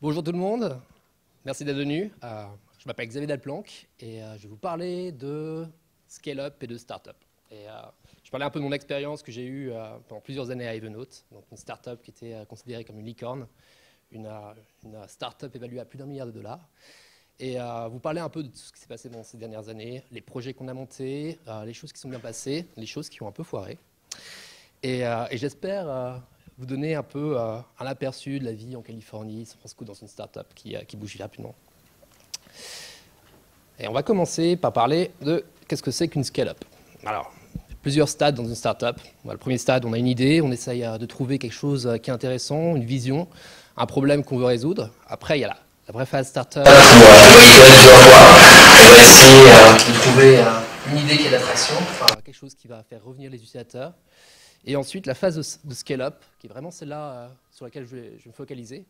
Bonjour tout le monde, merci d'être venu. Je m'appelle Xavier Delplanque et je vais vous parler de scale-up et de start-up. Je parlais un peu de mon expérience que j'ai eue pendant plusieurs années à Evernote, donc une start-up qui était considérée comme une licorne, une start-up évaluée à plus d'1 milliard de dollars. Et vous parler un peu de tout ce qui s'est passé dans ces dernières années, les projets qu'on a montés, les choses qui sont bien passées, les choses qui ont un peu foiré. Et j'espère vous donner un peu un aperçu de la vie en Californie, San Francisco, dans une start-up qui bouge rapidement. Et on va commencer par parler de qu'est-ce que c'est qu'une scale-up. Alors, plusieurs stades dans une start-up. Le premier stade, on a une idée, on essaye de trouver quelque chose qui est intéressant, une vision, un problème qu'on veut résoudre. Après, il y a la vraie phase start-up. On va essayer de trouver une idée qui a d'attraction, enfin, quelque chose qui va faire revenir les utilisateurs. Et ensuite, la phase de scale-up, qui est vraiment celle-là sur laquelle je vais me focaliser,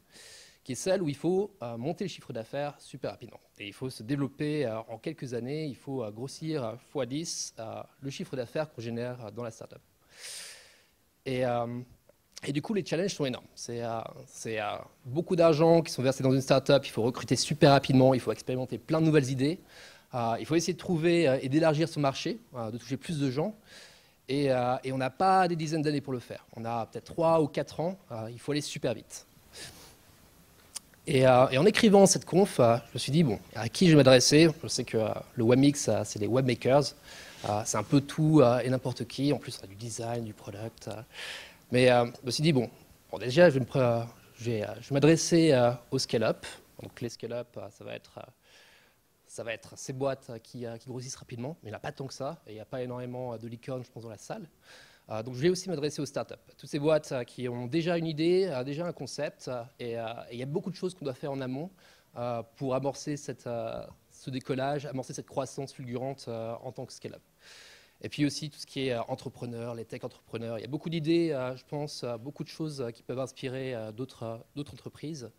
qui est celle où il faut monter le chiffre d'affaires super rapidement. Et il faut se développer en quelques années, il faut grossir x10 le chiffre d'affaires qu'on génère dans la startup. Et du coup, les challenges sont énormes. C'est beaucoup d'argent qui sont versés dans une startup, il faut recruter super rapidement, il faut expérimenter plein de nouvelles idées, il faut essayer de trouver et d'élargir son marché, de toucher plus de gens. Et on n'a pas des dizaines d'années pour le faire. On a peut-être 3 ou 4 ans. Il faut aller super vite. Et en écrivant cette conf, je me suis dit, bon, à qui je vais m'adresser? Je sais que le WebMix, c'est les webmakers. C'est un peu tout et n'importe qui. En plus, on a du design, du product. Mais je me suis dit, bon déjà, je vais m'adresser au scale-up. Donc les scale-up, ça va être ces boîtes qui grossissent rapidement, mais il n'y en a pas tant que ça, et il n'y a pas énormément de licornes, je pense, dans la salle. Donc je vais aussi m'adresser aux startups, toutes ces boîtes qui ont déjà une idée, déjà un concept, et il y a beaucoup de choses qu'on doit faire en amont pour amorcer ce décollage, amorcer cette croissance fulgurante en tant que scale-up. Et puis aussi tout ce qui est entrepreneur, les tech entrepreneurs. Il y a beaucoup d'idées, je pense, beaucoup de choses qui peuvent inspirer d'autres entreprises.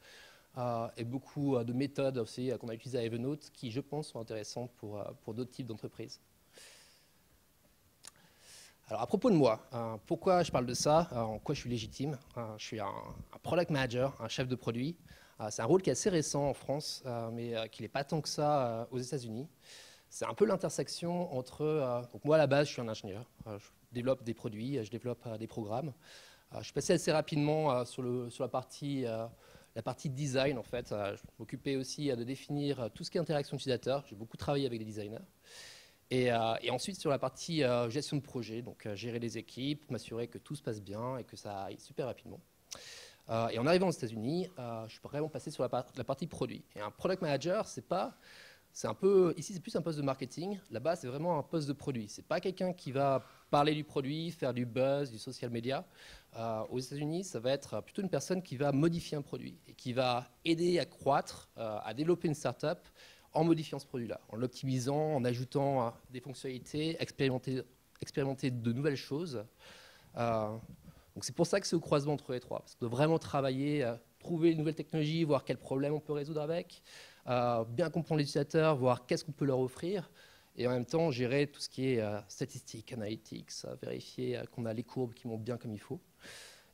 Et beaucoup de méthodes aussi qu'on a utilisées à Evernote qui, je pense, sont intéressantes pour d'autres types d'entreprises. Alors, à propos de moi, pourquoi je parle de ça, en quoi je suis légitime? Je suis un product manager, un chef de produit. C'est un rôle qui est assez récent en France, mais qui n'est pas tant que ça aux États-Unis. C'est un peu l'intersection entre... donc moi, à la base, je suis un ingénieur. Je développe des produits, je développe des programmes. Je suis passé assez rapidement sur la partie design, en fait. Je m'occupais aussi de définir tout ce qui est interaction utilisateur. J'ai beaucoup travaillé avec des designers. Et ensuite, sur la partie gestion de projet, donc gérer les équipes, m'assurer que tout se passe bien et que ça aille super rapidement. Et en arrivant aux États-Unis, je suis vraiment passé sur la partie produit. Et un product manager, ici, c'est plus un poste de marketing. Là-bas, c'est vraiment un poste de produit. C'est pas quelqu'un qui va parler du produit, faire du buzz, du social media. Aux États-Unis, ça va être plutôt une personne qui va modifier un produit et qui va aider à croître, à développer une startup en modifiant ce produit-là, en l'optimisant, en ajoutant des fonctionnalités, expérimenter de nouvelles choses. Donc c'est pour ça que c'est au croisement entre les trois, parce qu'on doit vraiment travailler, trouver une nouvelle technologie, voir quels problèmes on peut résoudre avec, bien comprendre les utilisateurs, voir qu'est-ce qu'on peut leur offrir, et en même temps gérer tout ce qui est statistique, analytics, vérifier qu'on a les courbes qui montent bien comme il faut,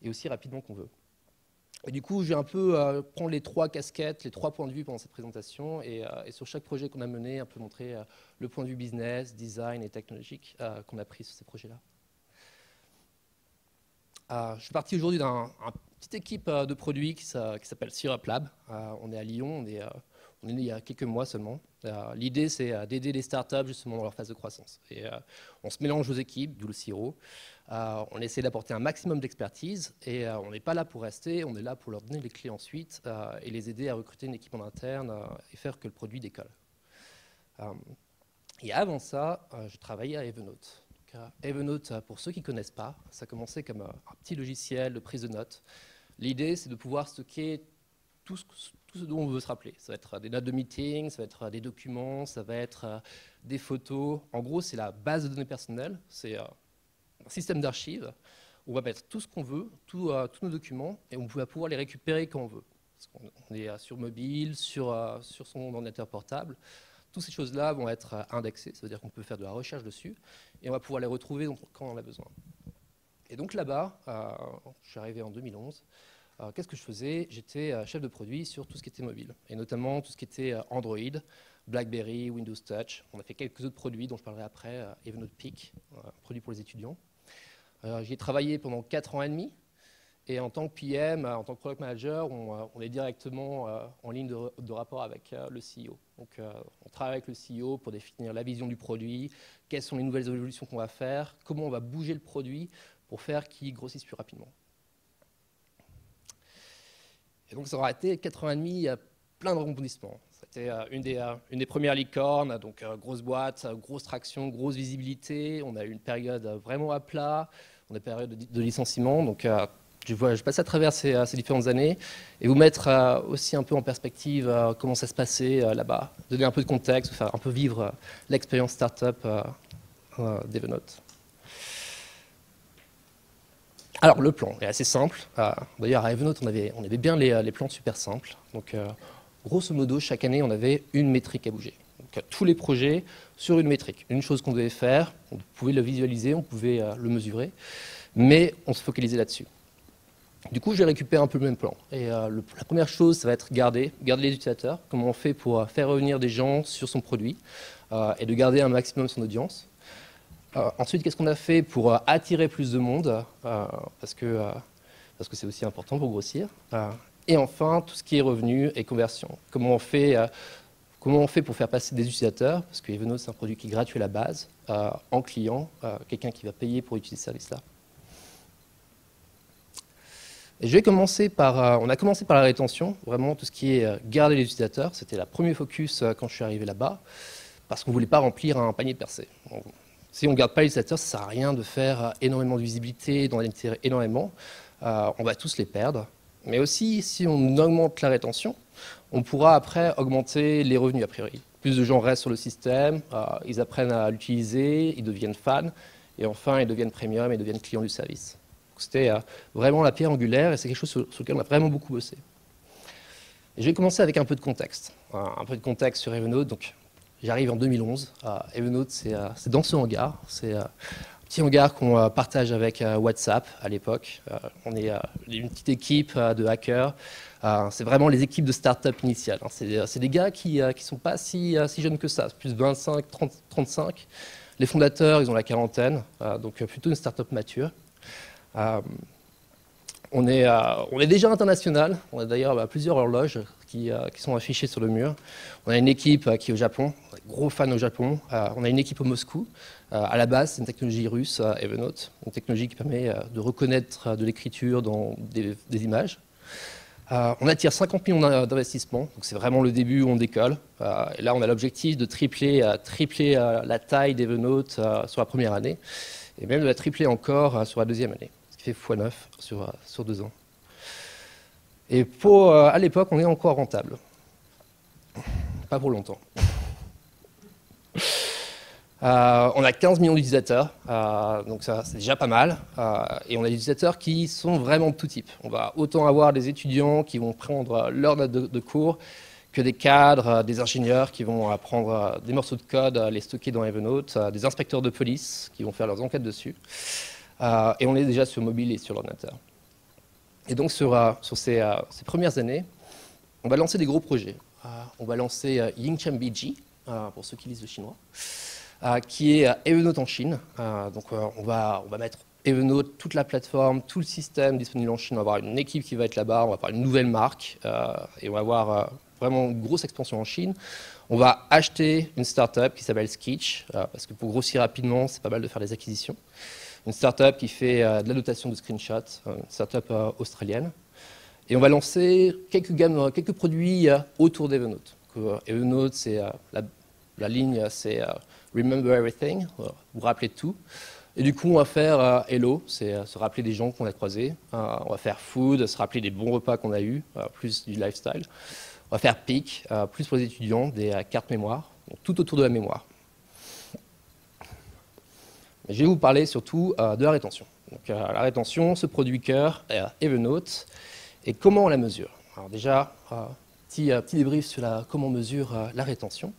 et aussi rapidement qu'on veut. Et du coup, je vais un peu prendre les 3 casquettes, les 3 points de vue pendant cette présentation, et sur chaque projet qu'on a mené, un peu montrer le point de vue business, design et technologique qu'on a pris sur ces projets-là. Je suis parti aujourd'hui d'une petite équipe de produits qui s'appelle Syrup Lab. On est à Lyon, on est né il y a quelques mois seulement. L'idée, c'est d'aider les startups justement dans leur phase de croissance. Et on se mélange aux équipes, d'où le sirop. On essaie d'apporter un maximum d'expertise et on n'est pas là pour rester, on est là pour leur donner les clés ensuite et les aider à recruter une équipe en interne et faire que le produit décolle. Et avant ça, je travaillais à Evernote. Evernote, pour ceux qui ne connaissent pas, ça a commencé comme un petit logiciel de prise de notes. L'idée, c'est de pouvoir stocker tout ce dont on veut se rappeler. Ça va être des notes de meeting, ça va être des documents, ça va être des photos. En gros, c'est la base de données personnelles. C'est un système d'archives où on va mettre tout ce qu'on veut, tous nos documents, et on va pouvoir les récupérer quand on veut. On est sur mobile, sur son ordinateur portable. Toutes ces choses-là vont être indexées, ça veut dire qu'on peut faire de la recherche dessus, et on va pouvoir les retrouver quand on en a besoin. Et donc là-bas, je suis arrivé en 2011, Qu'est-ce que je faisais? J'étais chef de produit sur tout ce qui était mobile, et notamment tout ce qui était Android, BlackBerry, Windows Touch. On a fait quelques autres produits dont je parlerai après, Evernote Peak, un produit pour les étudiants. J'y ai travaillé pendant 4 ans et demi, et en tant que PM, en tant que Product Manager, on est directement en ligne de rapport avec le CEO. Donc on travaille avec le CEO pour définir la vision du produit, quelles sont les nouvelles évolutions qu'on va faire, comment on va bouger le produit pour faire qu'il grossisse plus rapidement. Et donc ça aura été 4 ans et demi, plein de rebondissements. C'était une des premières licornes, donc grosse boîte, grosse traction, grosse visibilité. On a eu une période vraiment à plat, on a une période de licenciement. Donc je passe à travers ces différentes années et vous mettre aussi un peu en perspective comment ça se passait là-bas, donner un peu de contexte, faire un peu vivre l'expérience startup d'Evernote. Alors, le plan est assez simple. D'ailleurs, à Evernote, on avait bien les plans super simples. Donc, grosso modo, chaque année, on avait une métrique à bouger. Donc, tous les projets sur une métrique. Une chose qu'on devait faire, on pouvait le visualiser, on pouvait le mesurer, mais on se focalisait là-dessus. Du coup, j'ai récupéré un peu le même plan. Et la première chose, ça va être garder les utilisateurs. Comment on fait pour faire revenir des gens sur son produit et de garder un maximum son audience. Ensuite, qu'est-ce qu'on a fait pour attirer plus de monde, parce que c'est aussi important pour grossir. Et enfin, tout ce qui est revenu et conversion. Comment on fait pour faire passer des utilisateurs, parce que Evernote, c'est un produit qui est gratuit à la base, en client, quelqu'un qui va payer pour utiliser ce service-là. Et on a commencé par la rétention, vraiment tout ce qui est garder les utilisateurs. C'était le premier focus quand je suis arrivé là-bas, parce qu'on ne voulait pas remplir un panier percé. Si on ne garde pas les utilisateurs, ça ne sert à rien de faire énormément de visibilité, d'en attirer énormément. On va tous les perdre. Mais aussi, si on augmente la rétention, on pourra après augmenter les revenus a priori. Plus de gens restent sur le système, ils apprennent à l'utiliser, ils deviennent fans, et enfin, ils deviennent premium et deviennent clients du service. C'était vraiment la pierre angulaire, et c'est quelque chose sur lequel on a vraiment beaucoup bossé. Et je vais commencer avec un peu de contexte. Un peu de contexte sur Evernote. Donc, j'arrive en 2011. Evernote, c'est dans ce hangar. C'est un petit hangar qu'on partage avec WhatsApp à l'époque. On est une petite équipe de hackers. C'est vraiment les équipes de start-up initiales. C'est des gars qui ne sont pas si jeunes que ça, plus de 25, 30, 35. Les fondateurs, ils ont la quarantaine, donc plutôt une start-up mature. On est déjà international. On a d'ailleurs plusieurs horloges qui sont affichées sur le mur. On a une équipe qui est au Japon, gros fan au Japon. On a une équipe au Moscou. À la base, c'est une technologie russe, Evernote, une technologie qui permet de reconnaître de l'écriture dans des images. On attire 50 millions d'investissements, donc c'est vraiment le début où on décolle. Et là, on a l'objectif de tripler la taille d'Evernote sur la première année, et même de la tripler encore sur la deuxième année, ce qui fait x9 sur 2 ans. Et à l'époque, on est encore rentable. Pas pour longtemps. On a 15 millions d'utilisateurs, donc ça c'est déjà pas mal. Et on a des utilisateurs qui sont vraiment de tout type. On va autant avoir des étudiants qui vont prendre leur note de cours que des cadres, des ingénieurs qui vont prendre des morceaux de code, les stocker dans Evernote, des inspecteurs de police qui vont faire leurs enquêtes dessus. Et on est déjà sur mobile et sur l'ordinateur. Et donc sur ces premières années, on va lancer des gros projets. On va lancer Yingqian Biji, pour ceux qui lisent le chinois, qui est Evernote en Chine. Donc on va mettre Evernote, toute la plateforme, tout le système disponible en Chine. On va avoir une équipe qui va être là-bas, on va avoir une nouvelle marque et on va avoir vraiment une grosse expansion en Chine. On va acheter une startup qui s'appelle Sketch, parce que pour grossir rapidement, c'est pas mal de faire des acquisitions. Une startup qui fait de la notation de screenshots, une startup australienne. Et on va lancer quelques produits autour d'Evernote. Evernote, c'est la ligne, c'est Remember Everything, vous rappelez de tout. Et du coup, on va faire Hello, c'est se rappeler des gens qu'on a croisés. On va faire Food, se rappeler des bons repas qu'on a eus, plus du lifestyle. On va faire Peak, plus pour les étudiants, des cartes mémoire, donc tout autour de la mémoire. Mais je vais vous parler surtout de la rétention. Donc, la rétention, ce produit cœur, Evernote, et comment on la mesure. Alors déjà, petit débrief sur comment on mesure la rétention.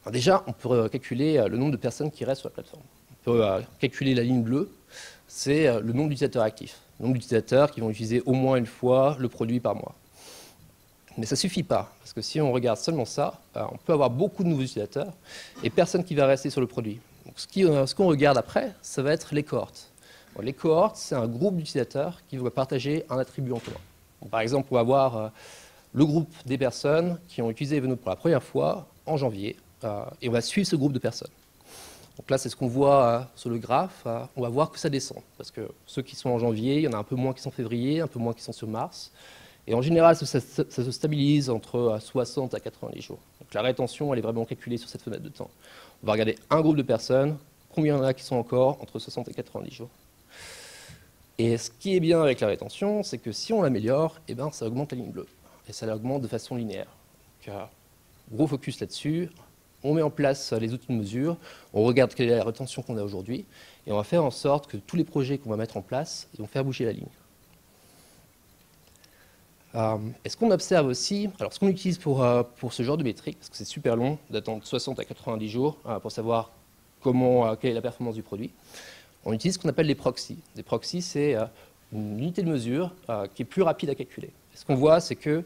Alors déjà, on peut calculer le nombre de personnes qui restent sur la plateforme. On peut calculer la ligne bleue, c'est le nombre d'utilisateurs actifs. Le nombre d'utilisateurs qui vont utiliser au moins une fois le produit par mois. Mais ça ne suffit pas, parce que si on regarde seulement ça, on peut avoir beaucoup de nouveaux utilisateurs et personne qui va rester sur le produit. Donc, ce qu'on regarde après, ça va être les cohortes. Bon, les cohortes, c'est un groupe d'utilisateurs qui vont partager un attribut en commun. Donc, par exemple, on va avoir le groupe des personnes qui ont utilisé Evernote pour la première fois en janvier, et on va suivre ce groupe de personnes. Donc là, c'est ce qu'on voit sur le graphe. On va voir que ça descend, parce que ceux qui sont en janvier, il y en a un peu moins qui sont en février, un peu moins qui sont sur mars. Et en général, ça se stabilise entre 60 à 90 jours. Donc la rétention, elle est vraiment calculée sur cette fenêtre de temps. On va regarder un groupe de personnes, combien il y en a qui sont encore entre 60 et 90 jours. Et ce qui est bien avec la rétention, c'est que si on l'améliore, eh ben, ça augmente la ligne bleue. Et ça l'augmente de façon linéaire. Donc, gros focus là-dessus. On met en place les outils de mesure, on regarde quelle est la rétention qu'on a aujourd'hui, et on va faire en sorte que tous les projets qu'on va mettre en place, ils vont faire bouger la ligne. Et ce qu'on observe aussi, alors ce qu'on utilise pour ce genre de métrique, parce que c'est super long d'attendre 60 à 90 jours pour savoir quelle est la performance du produit, on utilise ce qu'on appelle des proxys. Des proxys, c'est une unité de mesure qui est plus rapide à calculer. Et ce qu'on voit, c'est que,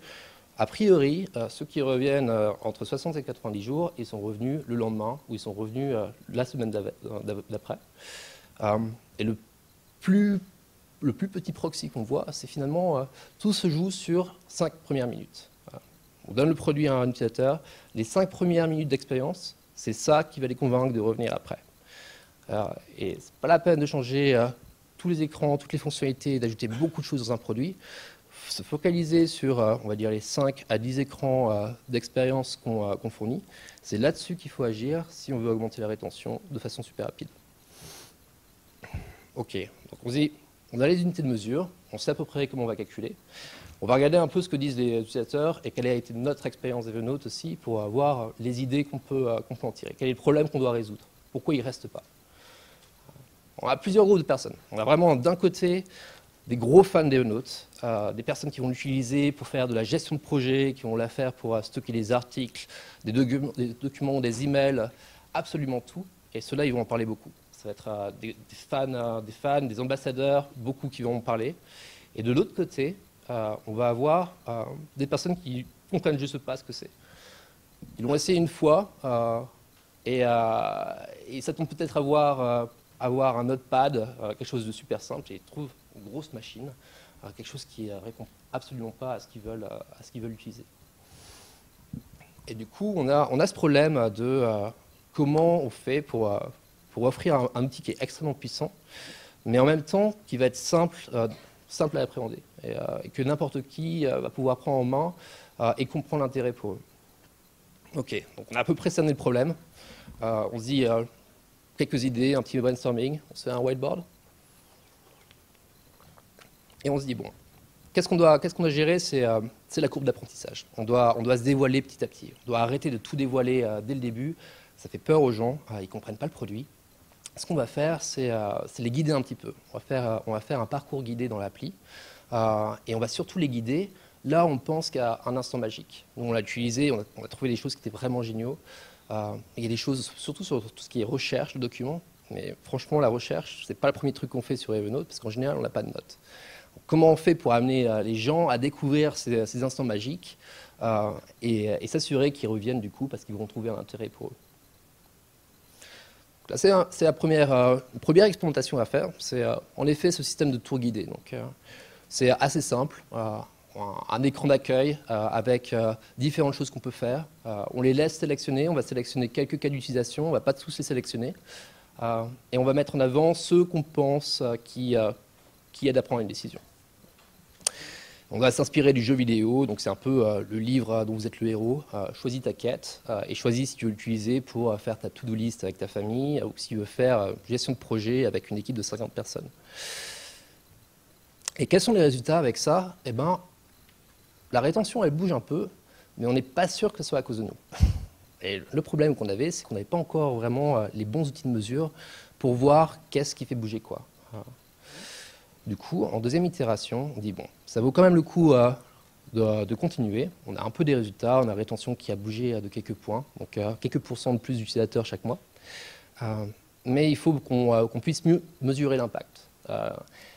a priori, ceux qui reviennent entre 60 et 90 jours, ils sont revenus le lendemain, ou ils sont revenus la semaine d'après. Et le plus petit proxy qu'on voit, c'est finalement, tout se joue sur 5 premières minutes. On donne le produit à un utilisateur, les 5 premières minutes d'expérience, c'est ça qui va les convaincre de revenir après. Et ce n'est pas la peine de changer tous les écrans, toutes les fonctionnalités, d'ajouter beaucoup de choses dans un produit. Se focaliser sur, on va dire, les 5 à 10 écrans d'expérience qu'on fournit. C'est là-dessus qu'il faut agir si on veut augmenter la rétention de façon super rapide. OK, donc on a les unités de mesure, on sait à peu près comment on va calculer. On va regarder un peu ce que disent les utilisateurs et quelle a été notre expérience Evernote aussi pour avoir les idées qu'on peut en tirer. Quel est le problème qu'on doit résoudre? Pourquoi il ne reste pas? On a plusieurs groupes de personnes. On a vraiment d'un côté des gros fans d'Evernote, des personnes qui vont l'utiliser pour faire de la gestion de projet, qui vont la faire pour stocker des articles, des documents, des emails, absolument tout. Et ceux-là, ils vont en parler beaucoup. Ça va être des fans, des ambassadeurs, beaucoup qui vont en parler. Et de l'autre côté, on va avoir des personnes qui ne comprennent juste pas ce que c'est. Ils l'ont essayé une fois et s'attendent peut-être à avoir un notepad, quelque chose de super simple, et ils trouvent une grosse machine, quelque chose qui ne répond absolument pas à ce qu'ils veulent utiliser. Et du coup, on a ce problème de comment on fait pour offrir un outil qui est extrêmement puissant, mais en même temps qui va être simple à appréhender, et que n'importe qui va pouvoir prendre en main et comprendre l'intérêt pour eux. Ok, donc on a à peu près cerné le problème. On se dit quelques idées, un petit brainstorming, on se fait un whiteboard. Et on se dit, bon, qu'est-ce qu'on doit gérer? C'est la courbe d'apprentissage. On doit se dévoiler petit à petit. On doit arrêter de tout dévoiler dès le début. Ça fait peur aux gens, ils ne comprennent pas le produit. Ce qu'on va faire, c'est les guider un petit peu. On va faire un parcours guidé dans l'appli. Et on va surtout les guider là où on pense qu'à un instant magique. Nous, on l'a utilisé, on a trouvé des choses qui étaient vraiment géniaux. Il y a des choses, surtout sur tout ce qui est recherche de documents. Mais franchement, la recherche, ce n'est pas le premier truc qu'on fait sur Evernote, parce qu'en général, on n'a pas de notes. Comment on fait pour amener les gens à découvrir ces instants magiques et s'assurer qu'ils reviennent du coup parce qu'ils vont trouver un intérêt pour eux. Là, c'est la première expérimentation à faire. C'est en effet ce système de tour guidé. Donc, c'est assez simple. Un écran d'accueil avec différentes choses qu'on peut faire. On les laisse sélectionner. On va sélectionner quelques cas d'utilisation. On ne va pas tous les sélectionner. Et on va mettre en avant ceux qu'on pense qui aident à prendre une décision. On va s'inspirer du jeu vidéo, donc c'est un peu le livre dont vous êtes le héros. Choisis ta quête et choisis si tu veux l'utiliser pour faire ta to-do list avec ta famille ou si tu veux faire gestion de projet avec une équipe de 50 personnes. Et quels sont les résultats avec ça? Eh ben, la rétention, elle bouge un peu, mais on n'est pas sûr que ce soit à cause de nous. Et le problème qu'on avait, c'est qu'on n'avait pas encore vraiment les bons outils de mesure pour voir qu'est-ce qui fait bouger quoi. Du coup, en deuxième itération, on dit bon, ça vaut quand même le coup de continuer. On a un peu des résultats, on a rétention qui a bougé de quelques points, donc quelques pourcents de plus d'utilisateurs chaque mois. mais il faut qu'on puisse mieux mesurer l'impact.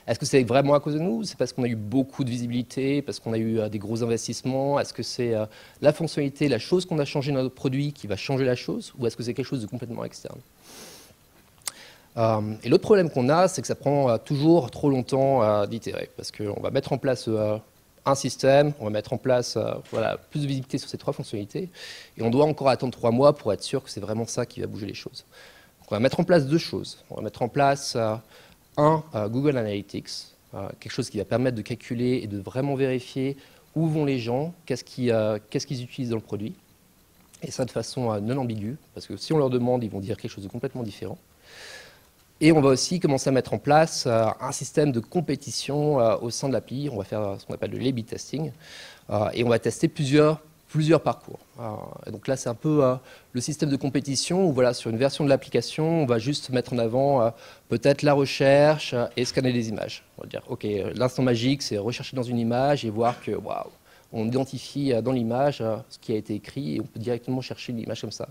Est-ce que c'est vraiment à cause de nous? C'est parce qu'on a eu beaucoup de visibilité, parce qu'on a eu des gros investissements? Est-ce que c'est la fonctionnalité, la chose qu'on a changé dans notre produit qui va changer la chose? Ou est-ce que c'est quelque chose de complètement externe? Et l'autre problème qu'on a, c'est que ça prend toujours trop longtemps d'itérer, parce qu'on va mettre en place un système, on va mettre en place voilà, plus de visibilité sur ces 3 fonctionnalités, et on doit encore attendre 3 mois pour être sûr que c'est vraiment ça qui va bouger les choses. Donc on va mettre en place 2 choses. On va mettre en place Google Analytics, quelque chose qui va permettre de calculer et de vraiment vérifier où vont les gens, qu'est-ce qu'ils utilisent dans le produit, et ça de façon non ambiguë, parce que si on leur demande, ils vont dire quelque chose de complètement différent. Et on va aussi commencer à mettre en place un système de compétition au sein de l'appli. On va faire ce qu'on appelle le A/B testing, et on va tester plusieurs parcours. Et donc là, c'est un peu le système de compétition où voilà, sur une version de l'application, on va juste mettre en avant peut-être la recherche et scanner des images. On va dire, OK, l'instant magique, c'est rechercher dans une image et voir que, waouh, on identifie dans l'image ce qui a été écrit et on peut directement chercher l'image comme ça.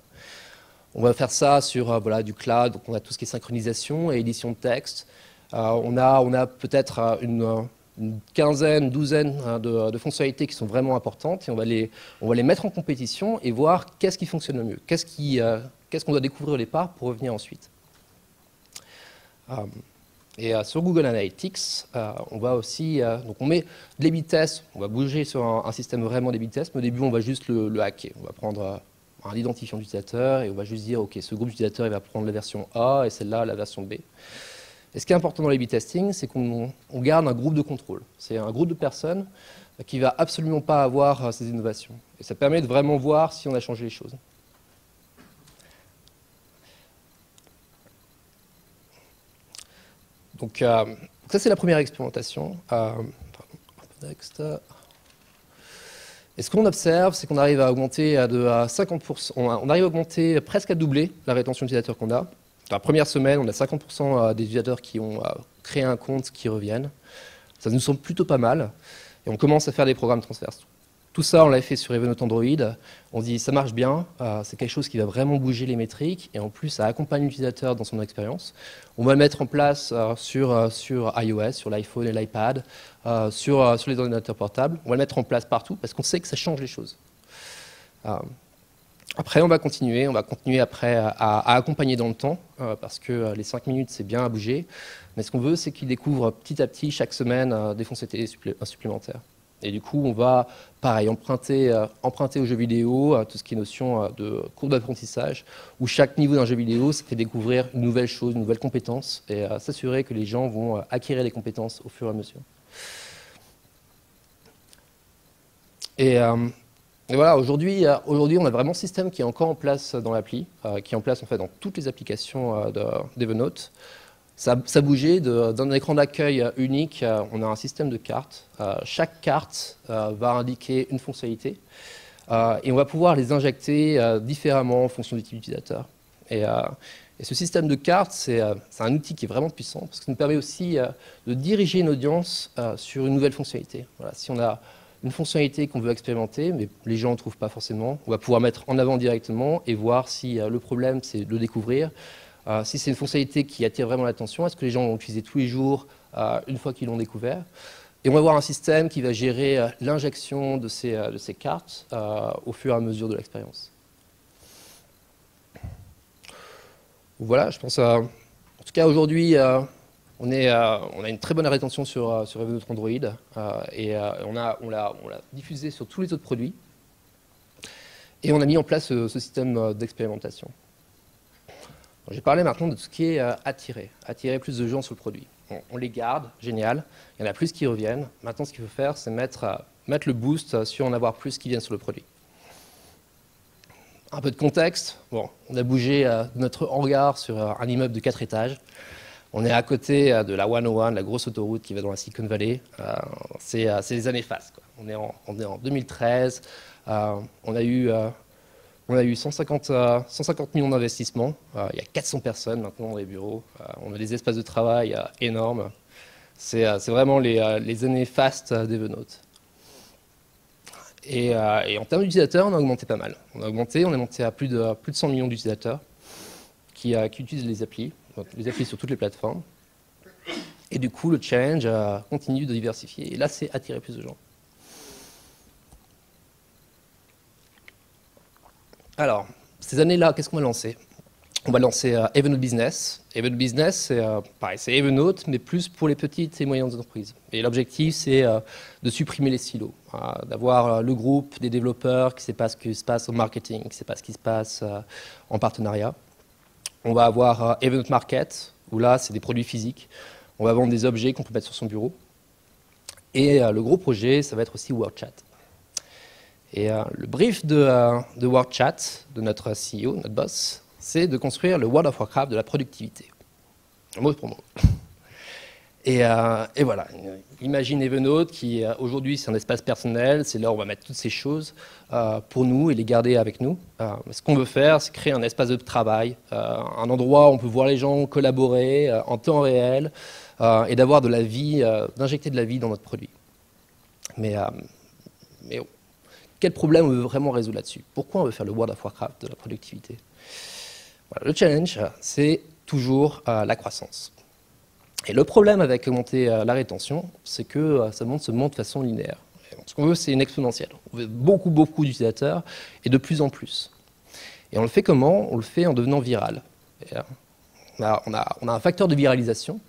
On va faire ça sur voilà, du cloud, donc on a tout ce qui est synchronisation et édition de texte. On a peut-être une quinzaine, douzaine de fonctionnalités qui sont vraiment importantes et on va les mettre en compétition et voir qu'est-ce qui fonctionne le mieux, qu'est-ce qu'on doit découvrir au départ pour revenir ensuite. Et sur Google Analytics, on va aussi, donc on met de l'A/B test, on va bouger sur un système vraiment d'A/B test, mais au début on va juste le hacker. On va prendre un identifiant d'utilisateur et on va juste dire, OK, ce groupe d'utilisateurs il va prendre la version A et celle-là la version B. Et ce qui est important dans l'A/B testing, c'est qu'on garde un groupe de contrôle. C'est un groupe de personnes qui ne va absolument pas avoir ces innovations. Et ça permet de vraiment voir si on a changé les choses. Donc ça, c'est la première expérimentation. Next. Et ce qu'on observe, c'est qu'on arrive à augmenter de 50%, on arrive à augmenter presque à doubler la rétention d'utilisateurs qu'on a. Dans la première semaine, on a 50% des utilisateurs qui ont créé un compte qui reviennent. Ça nous semble plutôt pas mal. Et on commence à faire des programmes transverses. Tout ça, on l'a fait sur Evernote Android. On dit, ça marche bien, c'est quelque chose qui va vraiment bouger les métriques. Et en plus, ça accompagne l'utilisateur dans son expérience. On va le mettre en place sur iOS, sur l'iPhone et l'iPad, sur les ordinateurs portables. On va le mettre en place partout parce qu'on sait que ça change les choses. Après, on va continuer après à accompagner dans le temps, parce que les 5 minutes, c'est bien à bouger. Mais ce qu'on veut, c'est qu'ils découvrent petit à petit, chaque semaine, des fonctionnalités supplémentaires. Et du coup, on va, pareil, emprunter aux jeux vidéo tout ce qui est notion de courbe d'apprentissage, où chaque niveau d'un jeu vidéo, ça fait découvrir une nouvelle chose, une nouvelle compétence, et s'assurer que les gens vont acquérir les compétences au fur et à mesure. Et voilà, aujourd'hui, on a vraiment un système qui est encore en place dans l'appli, qui est en place en fait dans toutes les applications d'Evernote. Ça a bougé d'un écran d'accueil unique, on a un système de cartes. Chaque carte va indiquer une fonctionnalité et on va pouvoir les injecter différemment en fonction du type d'utilisateur. Et ce système de cartes, c'est un outil qui est vraiment puissant parce que ça nous permet aussi de diriger une audience sur une nouvelle fonctionnalité. Voilà, si on a une fonctionnalité qu'on veut expérimenter, mais les gens ne trouvent pas forcément, on va pouvoir mettre en avant directement et voir si le problème, c'est de le découvrir. Si c'est une fonctionnalité qui attire vraiment l'attention, est-ce que les gens vont l'utiliser tous les jours une fois qu'ils l'ont découvert? Et on va avoir un système qui va gérer l'injection de ces cartes au fur et à mesure de l'expérience. Voilà, je pense en tout cas aujourd'hui, on a une très bonne rétention sur Evernote Android et on l'a diffusé sur tous les autres produits. Et on a mis en place ce système d'expérimentation. J'ai parlé maintenant de tout ce qui est attirer plus de gens sur le produit. On les garde, génial, il y en a plus qui reviennent. Maintenant, ce qu'il faut faire, c'est mettre le boost sur en avoir plus qui viennent sur le produit. Un peu de contexte, bon, on a bougé notre hangar sur un immeuble de 4 étages. On est à côté de la 101, la grosse autoroute qui va dans la Silicon Valley. C'est les années fastes, quoi. On est en 2013, on a eu 150 millions d'investissements. Il y a 400 personnes maintenant dans les bureaux. On a des espaces de travail énormes. C'est vraiment les années fastes d'Evernote. Et en termes d'utilisateurs, on a augmenté pas mal. On est monté à plus de 100 millions d'utilisateurs qui utilisent les applis. les applis sur toutes les plateformes. Et du coup, le challenge continue de diversifier. Et là, c'est attirer plus de gens. Alors, ces années-là, qu'est-ce qu'on va lancer? On va lancer Evernote Business. Evernote Business, c'est pareil, c'est Evernote, mais plus pour les petites et moyennes entreprises. Et l'objectif, c'est de supprimer les silos, d'avoir le groupe des développeurs qui ne sait pas ce qui se passe au marketing, qui ne sait pas ce qui se passe en partenariat. On va avoir Evernote Market, où là, c'est des produits physiques. On va vendre des objets qu'on peut mettre sur son bureau. Et le gros projet, ça va être aussi WordChat. Et le brief de WordChat, de notre CEO, notre boss, c'est de construire le World of Warcraft de la productivité. Mot pour mot. Et voilà, imagine Evernote qui aujourd'hui c'est un espace personnel, c'est là où on va mettre toutes ces choses pour nous et les garder avec nous. Ce qu'on veut faire, c'est créer un espace de travail, un endroit où on peut voir les gens collaborer en temps réel et d'avoir de la vie, d'injecter de la vie dans notre produit. Mais quel problème on veut vraiment résoudre là-dessus? Pourquoi on veut faire le World of Warcraft de la productivité? Voilà, le challenge, c'est toujours la croissance. Et le problème avec augmenter la rétention, c'est que ça se monte de façon linéaire. Ce qu'on veut, c'est une exponentielle. On veut beaucoup d'utilisateurs et de plus en plus. Et on le fait comment? On le fait en devenant viral. Et, on a un facteur de viralisation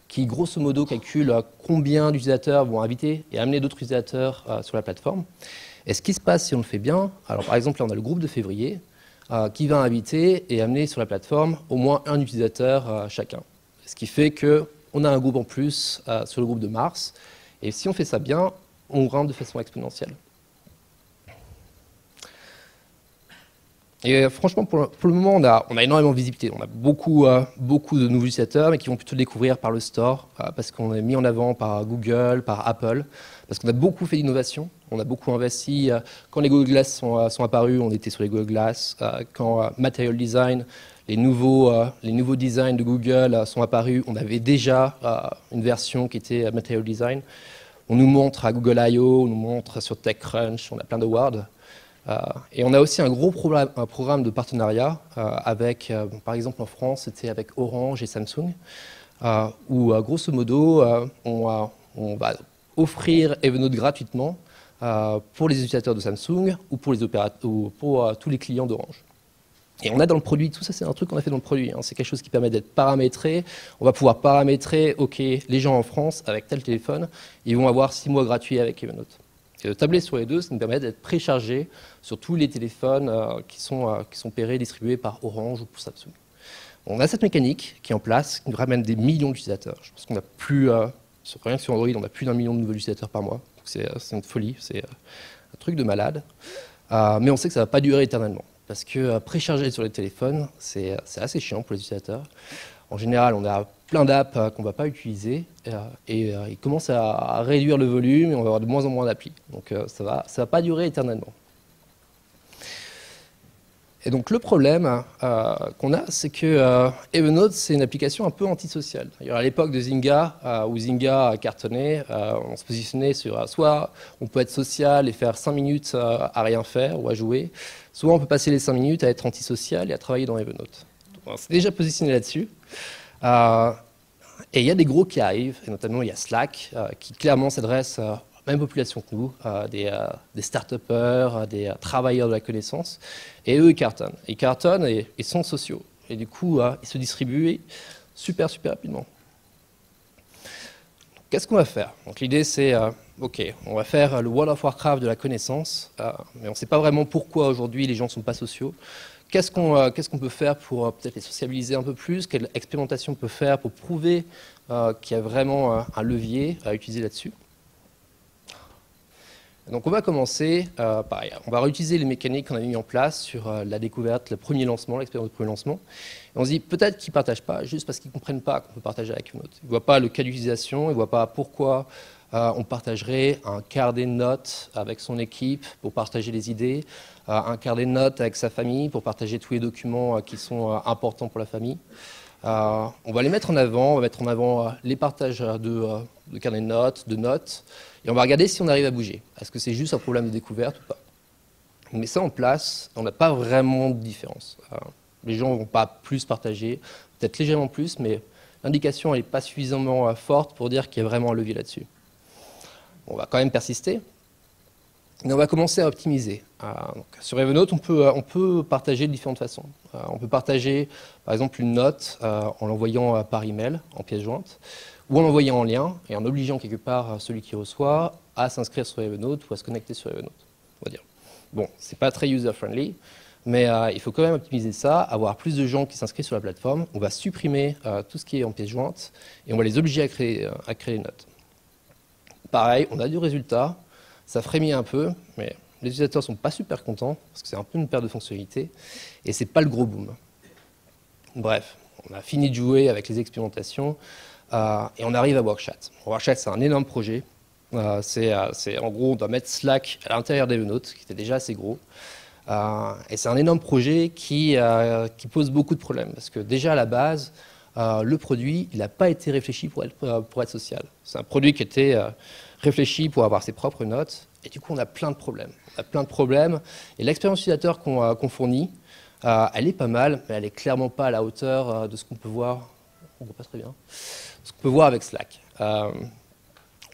qui, grosso modo, calcule combien d'utilisateurs vont inviter et amener d'autres utilisateurs sur la plateforme. Et ce qui se passe si on le fait bien, alors par exemple, là, on a le groupe de février qui va inviter et amener sur la plateforme au moins un utilisateur chacun. Ce qui fait qu'on a un groupe en plus sur le groupe de mars. Et si on fait ça bien, on grimpe de façon exponentielle. Et franchement, pour le moment, on a énormément de visibilité. On a beaucoup de nouveaux utilisateurs, mais qui vont plutôt découvrir par le store, parce qu'on est mis en avant par Google, par Apple, parce qu'on a beaucoup fait d'innovation. On a beaucoup investi. Quand les Google Glass sont apparus, on était sur les Google Glass. Quand Material Design, les nouveaux designs de Google sont apparus, on avait déjà une version qui était Material Design. On nous montre à Google I.O., on nous montre sur TechCrunch, on a plein d'awards. Et on a aussi un gros programme de partenariat avec, par exemple en France, c'était avec Orange et Samsung, où grosso modo, on va offrir Evernote gratuitement pour les utilisateurs de Samsung ou pour tous les clients d'Orange. Et on a dans le produit, tout ça c'est un truc qu'on a fait dans le produit, hein, c'est quelque chose qui permet d'être paramétré. On va pouvoir paramétrer, ok, les gens en France avec tel téléphone, ils vont avoir 6 mois gratuits avec Evernote. Et de tabler sur les deux, ça nous permet d'être préchargé sur tous les téléphones qui sont pairés, distribués par Orange ou pour Samsung. On a cette mécanique qui est en place, qui nous ramène des millions d'utilisateurs. Je pense qu'on a plus, rien que sur Android, on a plus d'1 million de nouveaux utilisateurs par mois. C'est une folie, c'est un truc de malade. Mais on sait que ça ne va pas durer éternellement. Parce que précharger sur les téléphones, c'est assez chiant pour les utilisateurs. En général, on a plein d'apps qu'on ne va pas utiliser et ils commencent à réduire le volume et on va avoir de moins en moins d'applis. Donc ça va pas durer éternellement. Et donc le problème qu'on a, c'est que Evernote, c'est une application un peu antisociale. À l'époque de Zynga, où Zynga cartonnait, on se positionnait sur soit on peut être social et faire 5 minutes à rien faire ou à jouer, soit on peut passer les 5 minutes à être antisocial et à travailler dans Evernote. On s'est déjà positionné là-dessus. Et il y a des gros qui arrivent, et notamment il y a Slack, qui clairement s'adresse à la même population que nous, des start-upers, des travailleurs de la connaissance, et eux ils cartonnent. Ils cartonnent et ils sont sociaux. Et du coup, ils se distribuent super rapidement. Qu'est-ce qu'on va faire? Donc l'idée c'est, ok, on va faire le World of Warcraft de la connaissance, mais on ne sait pas vraiment pourquoi aujourd'hui les gens ne sont pas sociaux. Qu'est-ce qu'on peut faire pour peut-être les sociabiliser un peu plus? Quelle expérimentation on peut faire pour prouver qu'il y a vraiment un levier à utiliser là-dessus? Donc on va commencer, pareil, on va réutiliser les mécaniques qu'on a mis en place sur la découverte, le premier lancement, l'expérience de premier lancement. Et on se dit peut-être qu'ils ne partagent pas juste parce qu'ils ne comprennent pas qu'on peut partager avec une autre. Ils ne voient pas le cas d'utilisation, ils ne voient pas pourquoi on partagerait un carnet de notes avec son équipe pour partager les idées, un carnet de notes avec sa famille pour partager tous les documents qui sont importants pour la famille. On va les mettre en avant, on va mettre en avant les partages de carnet de notes, et on va regarder si on arrive à bouger. Est-ce que c'est juste un problème de découverte ou pas? On met ça en place, on n'a pas vraiment de différence. Les gens ne vont pas plus partager, peut-être légèrement plus, mais l'indication n'est pas suffisamment forte pour dire qu'il y a vraiment un levier là-dessus. On va quand même persister, mais on va commencer à optimiser. Donc, sur Evernote, on peut partager de différentes façons. On peut partager, par exemple, une note en l'envoyant par email, en pièce jointe, ou en l'envoyant en lien, et en obligeant quelque part celui qui reçoit à s'inscrire sur Evernote ou à se connecter sur Evernote, on va dire. Bon, c'est pas très user-friendly, mais il faut quand même optimiser ça, avoir plus de gens qui s'inscrivent sur la plateforme. On va supprimer tout ce qui est en pièce jointe, et on va les obliger à créer une note. Pareil, on a du résultat, ça frémit un peu, mais les utilisateurs ne sont pas super contents, parce que c'est un peu une perte de fonctionnalité, et c'est pas le gros boom. Bref, on a fini de jouer avec les expérimentations, et on arrive à Workchat. Workchat, c'est un énorme projet. En gros, on doit mettre Slack à l'intérieur d'Evernote, qui était déjà assez gros. Et c'est un énorme projet qui pose beaucoup de problèmes, parce que déjà à la base, le produit, il n'a pas été réfléchi pour être social. C'est un produit qui était réfléchi pour avoir ses propres notes, et du coup on a plein de problèmes. On a plein de problèmes, et l'expérience utilisateur qu'on fournit, elle est pas mal, mais elle n'est clairement pas à la hauteur de ce qu'on peut voir. On voit pas très bien. Ce qu'on peut voir avec Slack.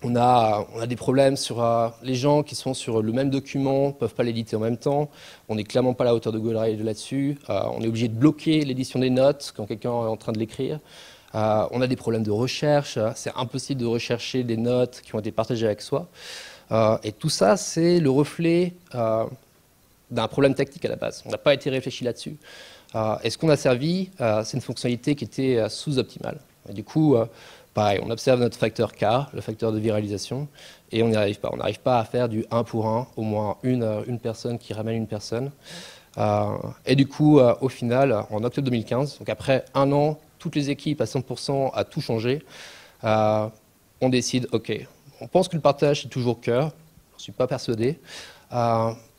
On a des problèmes sur les gens qui sont sur le même document, ne peuvent pas l'éditer en même temps. On n'est clairement pas à la hauteur de GoDrive là-dessus. On est obligé de bloquer l'édition des notes quand quelqu'un est en train de l'écrire. On a des problèmes de recherche. C'est impossible de rechercher des notes qui ont été partagées avec soi. Et tout ça, c'est le reflet d'un problème tactique à la base. On n'a pas été réfléchi là-dessus. Et ce qu'on a servi, c'est une fonctionnalité qui était sous-optimale. Et du coup, pareil, on observe notre facteur K, le facteur de viralisation, et on n'y arrive pas. On n'arrive pas à faire du 1 pour 1, au moins une personne qui ramène une personne. Et du coup, au final, en octobre 2015, donc après un an, toutes les équipes à 100% à tout changer, on décide, OK, on pense que le partage c'est toujours cœur, je ne suis pas persuadé,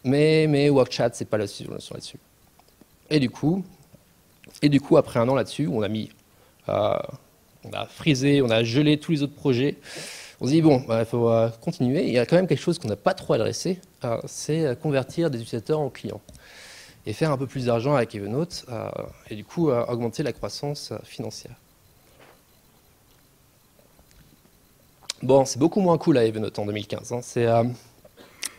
mais Workchat, c'est pas la solution là-dessus. Et du coup, après un an là-dessus, on a frisé, on a gelé tous les autres projets. On se dit, bon, il faut continuer. Il y a quand même quelque chose qu'on n'a pas trop adressé, c'est convertir des utilisateurs en clients. Et faire un peu plus d'argent avec Evernote, et du coup, augmenter la croissance financière. Bon, c'est beaucoup moins cool à Evernote en 2015. Hein.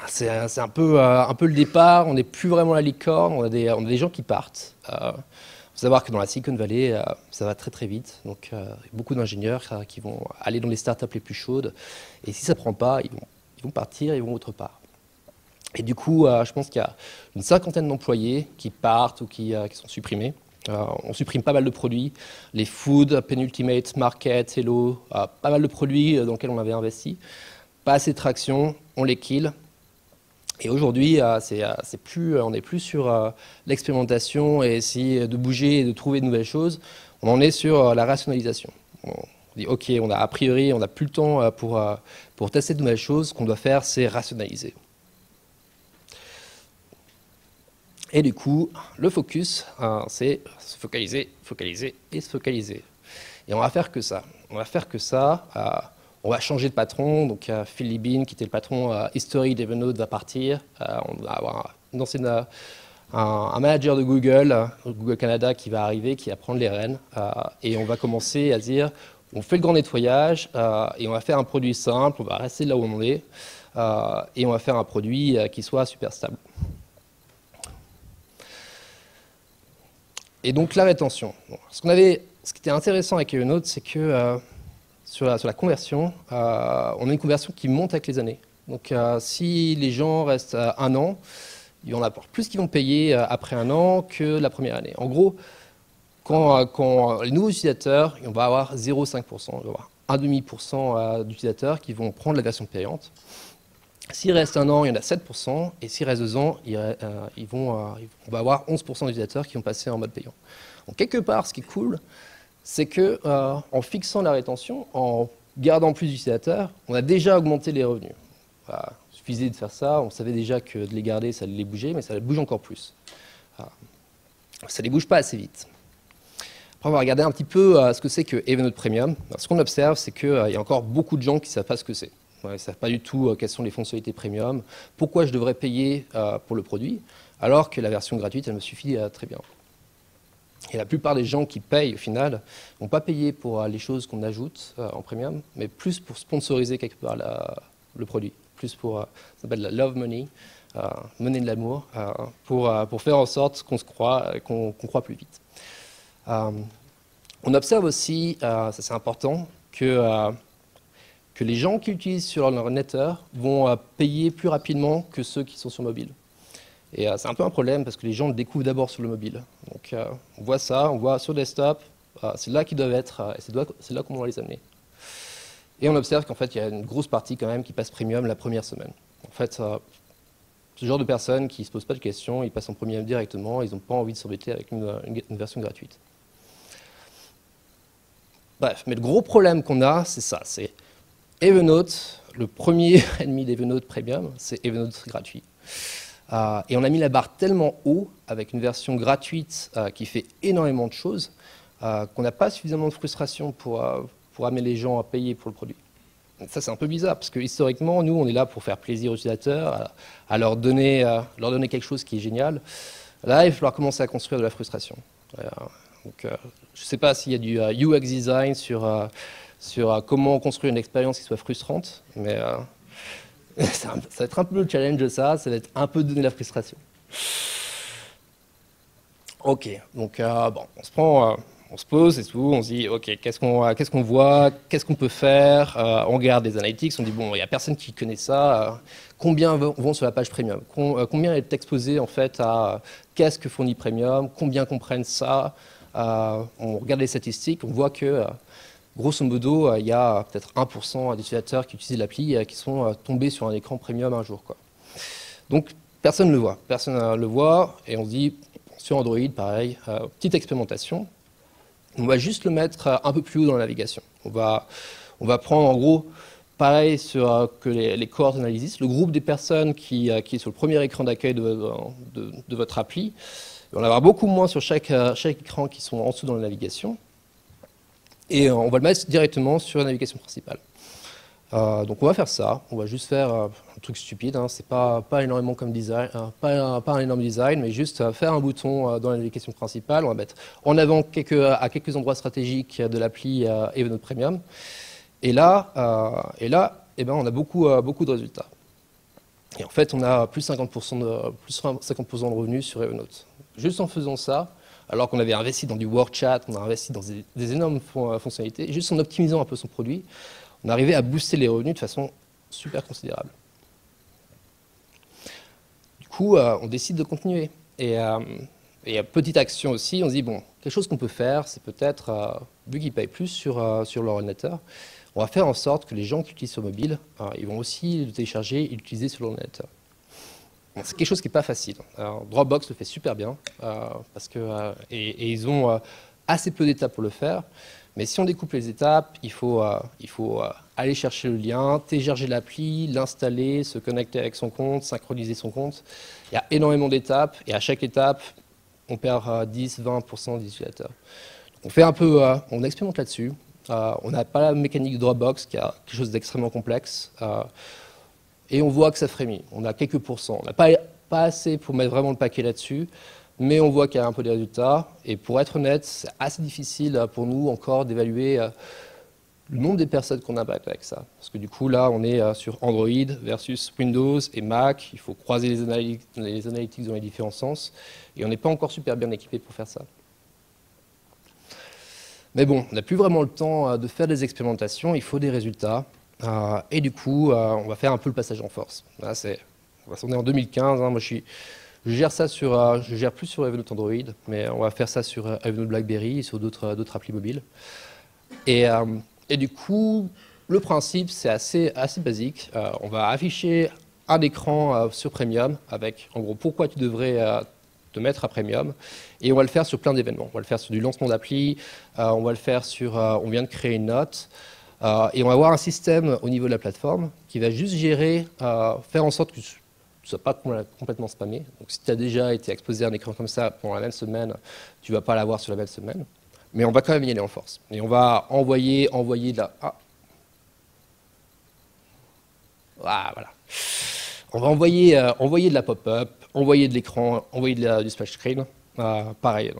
C'est un peu le départ, on n'est plus vraiment la licorne, on a des gens qui partent. Il faut savoir que dans la Silicon Valley, ça va très très vite, donc il y a beaucoup d'ingénieurs qui vont aller dans les startups les plus chaudes, et si ça ne prend pas, ils vont partir, ils vont autre part. Et du coup, je pense qu'il y a une 50aine d'employés qui partent ou qui sont supprimés. On supprime pas mal de produits, les Food, Penultimate, Market, Hello, pas mal de produits dans lesquels on avait investi. Pas assez de traction, on les kill. Et aujourd'hui, on n'est plus sur l'expérimentation et essayer de bouger et de trouver de nouvelles choses. On en est sur la rationalisation. On dit, OK, a priori, on n'a plus le temps pour tester de nouvelles choses. Ce qu'on doit faire, c'est rationaliser. Et du coup, le focus, c'est se focaliser, focaliser et se focaliser. Et on va faire que ça. On va changer de patron. Donc, Phil Libin, qui était le patron historique d'Evernote, va partir. On va avoir un manager de Google Canada, qui va arriver, qui va prendre les rênes. Et on va commencer à dire, on fait le grand nettoyage et on va faire un produit simple. On va rester là où on est et on va faire un produit qui soit super stable. Et donc la rétention. Bon, ce qui était intéressant avec Evernote, c'est que sur la conversion, on a une conversion qui monte avec les années. Donc si les gens restent un an, il y en a plus qui vont payer après un an que la première année. En gros, quand les nouveaux utilisateurs, on va avoir 0,5%, on va avoir 1,5% d'utilisateurs qui vont prendre la version payante. S'il reste un an, il y en a 7%, et s'il reste 2 ans, on va avoir 11% d'utilisateurs qui vont passer en mode payant. Donc, quelque part, ce qui est cool, c'est que en fixant la rétention, en gardant plus d'utilisateurs, on a déjà augmenté les revenus. Il suffisait de faire ça, on savait déjà que de les garder, ça allait les bouger, mais ça les bouge encore plus. Ça ne les bouge pas assez vite. Après, on va regarder un petit peu ce que c'est que Evernote Premium. Alors, ce qu'on observe, c'est qu'il y a encore beaucoup de gens qui ne savent pas ce que c'est. Ils ne savent pas du tout quelles sont les fonctionnalités premium, pourquoi je devrais payer pour le produit, alors que la version gratuite, elle me suffit très bien. Et la plupart des gens qui payent, au final, ne vont pas payer pour les choses qu'on ajoute en premium, mais plus pour sponsoriser quelque part le produit, plus pour, ça s'appelle la love money, monnaie de l'amour, pour faire en sorte qu'on croit plus vite. On observe aussi, ça c'est important, que les gens qui utilisent sur leur ordinateur vont payer plus rapidement que ceux qui sont sur mobile. Et c'est un peu un problème parce que les gens le découvrent d'abord sur le mobile. Donc on voit ça, on voit sur desktop, c'est là qu'ils doivent être et c'est là qu'on doit les amener. Et on observe qu'en fait il y a une grosse partie quand même qui passe premium la première semaine. En fait, ce genre de personnes qui ne se posent pas de questions, ils passent en premium directement, ils n'ont pas envie de s'embêter avec une version gratuite. Bref, mais le gros problème qu'on a, c'est ça, c'est Evernote, le premier ennemi d'Evernote Premium, c'est Evernote gratuit. Et on a mis la barre tellement haut, avec une version gratuite qui fait énormément de choses, qu'on n'a pas suffisamment de frustration pour amener les gens à payer pour le produit. Donc ça, c'est un peu bizarre, parce que historiquement, nous, on est là pour faire plaisir aux utilisateurs, à leur donner quelque chose qui est génial. Là, il va falloir commencer à construire de la frustration. Donc, je ne sais pas s'il y a du UX design sur comment construire une expérience qui soit frustrante, mais ça va être un peu le challenge de ça va être un peu donner la frustration. Ok, donc bon, on se pose et tout, on se dit, ok, qu'est-ce qu'on voit, qu'est-ce qu'on peut faire, on regarde les analytics, on dit, bon, il n'y a personne qui connaît ça, combien vont sur la page premium, combien est exposé en fait à qu'est-ce que fournit premium, combien comprennent ça, on regarde les statistiques, on voit que grosso modo, il y a peut-être 1% des utilisateurs qui utilisent l'appli qui sont tombés sur un écran premium un jour, quoi. Donc, personne ne le voit, et on se dit, sur Android, pareil, petite expérimentation, on va juste le mettre un peu plus haut dans la navigation. On va prendre, en gros, pareil que les cohorts analysis, le groupe des personnes qui est sur le premier écran d'accueil de votre appli, on va en avoir beaucoup moins sur chaque écran qui sont en dessous dans la navigation. Et on va le mettre directement sur la navigation principale. Donc on va faire ça, on va juste faire un truc stupide, hein, c'est pas énormément comme design, pas un énorme design, mais juste faire un bouton dans la navigation principale, on va mettre en avant à quelques endroits stratégiques de l'appli Evernote Premium. Et là, eh ben, on a beaucoup de résultats. Et en fait, on a plus 50% de revenus sur Evernote. Juste en faisant ça, alors qu'on avait investi dans du work chat, on a investi dans des énormes fonctionnalités, juste en optimisant un peu son produit, on arrivait à booster les revenus de façon super considérable. Du coup, on décide de continuer. Et petite action aussi, on se dit, bon, quelque chose qu'on peut faire, c'est peut-être, vu qu'ils payent plus sur leur ordinateur, on va faire en sorte que les gens qui l'utilisent sur mobile, ils vont aussi le télécharger et l'utiliser sur leur ordinateur. Bon, c'est quelque chose qui n'est pas facile. Alors, Dropbox le fait super bien, et ils ont assez peu d'étapes pour le faire. Mais si on découpe les étapes, il faut aller chercher le lien, télécharger l'appli, l'installer, se connecter avec son compte, synchroniser son compte. Il y a énormément d'étapes, et à chaque étape, on perd 10-20% des utilisateurs. Donc on fait un peu, on expérimente là-dessus. On n'a pas la mécanique de Dropbox, qui a quelque chose d'extrêmement complexe. Et on voit que ça frémit. On a quelques pourcents. On n'a pas assez pour mettre vraiment le paquet là-dessus, mais on voit qu'il y a un peu des résultats. Et pour être honnête, c'est assez difficile pour nous encore d'évaluer le nombre des personnes qu'on impacte avec ça. Parce que du coup, là, on est sur Android versus Windows et Mac. Il faut croiser les analytics dans les différents sens. Et on n'est pas encore super bien équipé pour faire ça. Mais bon, on n'a plus vraiment le temps de faire des expérimentations. Il faut des résultats. Et du coup, on va faire un peu le passage en force. Là, on est en 2015. Hein, moi, je gère plus sur Evernote Android, mais on va faire ça sur Evernote BlackBerry et sur d'autres applis mobiles. Et du coup, le principe, c'est assez basique. On va afficher un écran sur Premium avec, en gros, pourquoi tu devrais te mettre à Premium. Et on va le faire sur plein d'événements. On va le faire sur du lancement d'appli, on va le faire sur, on vient de créer une note, et on va avoir un système au niveau de la plateforme qui va juste gérer, faire en sorte que tu ne sois pas complètement spammé. Donc si tu as déjà été exposé à un écran comme ça pendant la même semaine, tu ne vas pas l'avoir sur la même semaine. Mais on va quand même y aller en force. Et on va envoyer de la... voilà. On va envoyer de la pop-up, envoyer de l'écran, envoyer du splash screen. Pareil,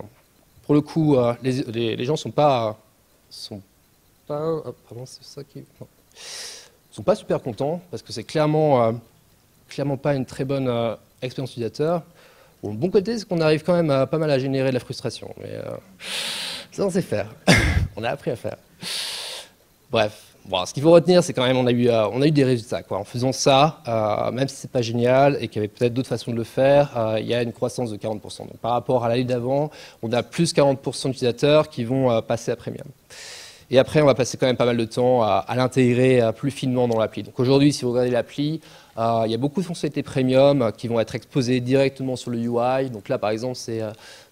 pour le coup, les gens sont pas pardon, c'est ça qui, non, sont pas super contents parce que c'est clairement pas une très bonne expérience utilisateur. Bon, le bon côté, c'est qu'on arrive quand même pas mal à générer de la frustration, mais ça on sait faire. On a appris à faire. Bref. Bon, ce qu'il faut retenir, c'est quand même on a eu des résultats, quoi. En faisant ça, même si c'est pas génial et qu'il y avait peut-être d'autres façons de le faire, il y a une croissance de 40%. Donc, par rapport à l'année d'avant, on a plus 40% d'utilisateurs qui vont passer à Premium. Et après, on va passer quand même pas mal de temps à l'intégrer plus finement dans l'appli. Donc aujourd'hui, si vous regardez l'appli, il y a beaucoup de fonctionnalités Premium qui vont être exposées directement sur le UI. Donc là, par exemple, c'est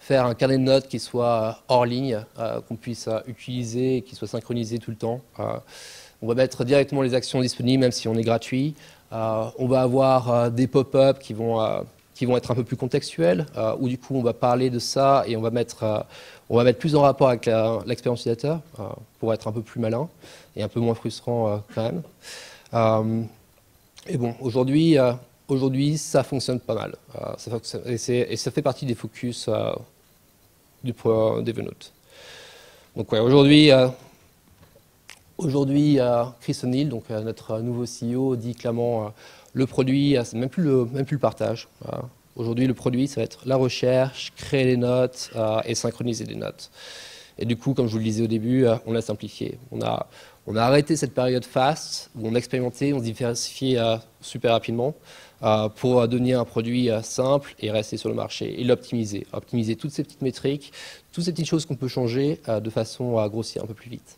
faire un carnet de notes qui soit hors ligne, qu'on puisse utiliser et qui soit synchronisé tout le temps. On va mettre directement les actions disponibles, même si on est gratuit. On va avoir des pop-up qui vont être un peu plus contextuels, où du coup, on va parler de ça et on va mettre plus en rapport avec l'expérience utilisateur pour être un peu plus malin et un peu moins frustrant quand même. Et bon, aujourd'hui, ça fonctionne pas mal. Et ça fait partie des focus d'Evernote. Donc ouais, aujourd'hui, Chris O'Neill, donc notre nouveau CEO, dit clairement le produit, c'est même plus le partage. Aujourd'hui, le produit, ça va être la recherche, créer les notes et synchroniser les notes. Et du coup, comme je vous le disais au début, on l'a simplifié. On a arrêté cette période fast où on expérimentait, on se diversifiait super rapidement pour devenir un produit simple et rester sur le marché et l'optimiser. Optimiser toutes ces petites métriques, toutes ces petites choses qu'on peut changer de façon à grossir un peu plus vite.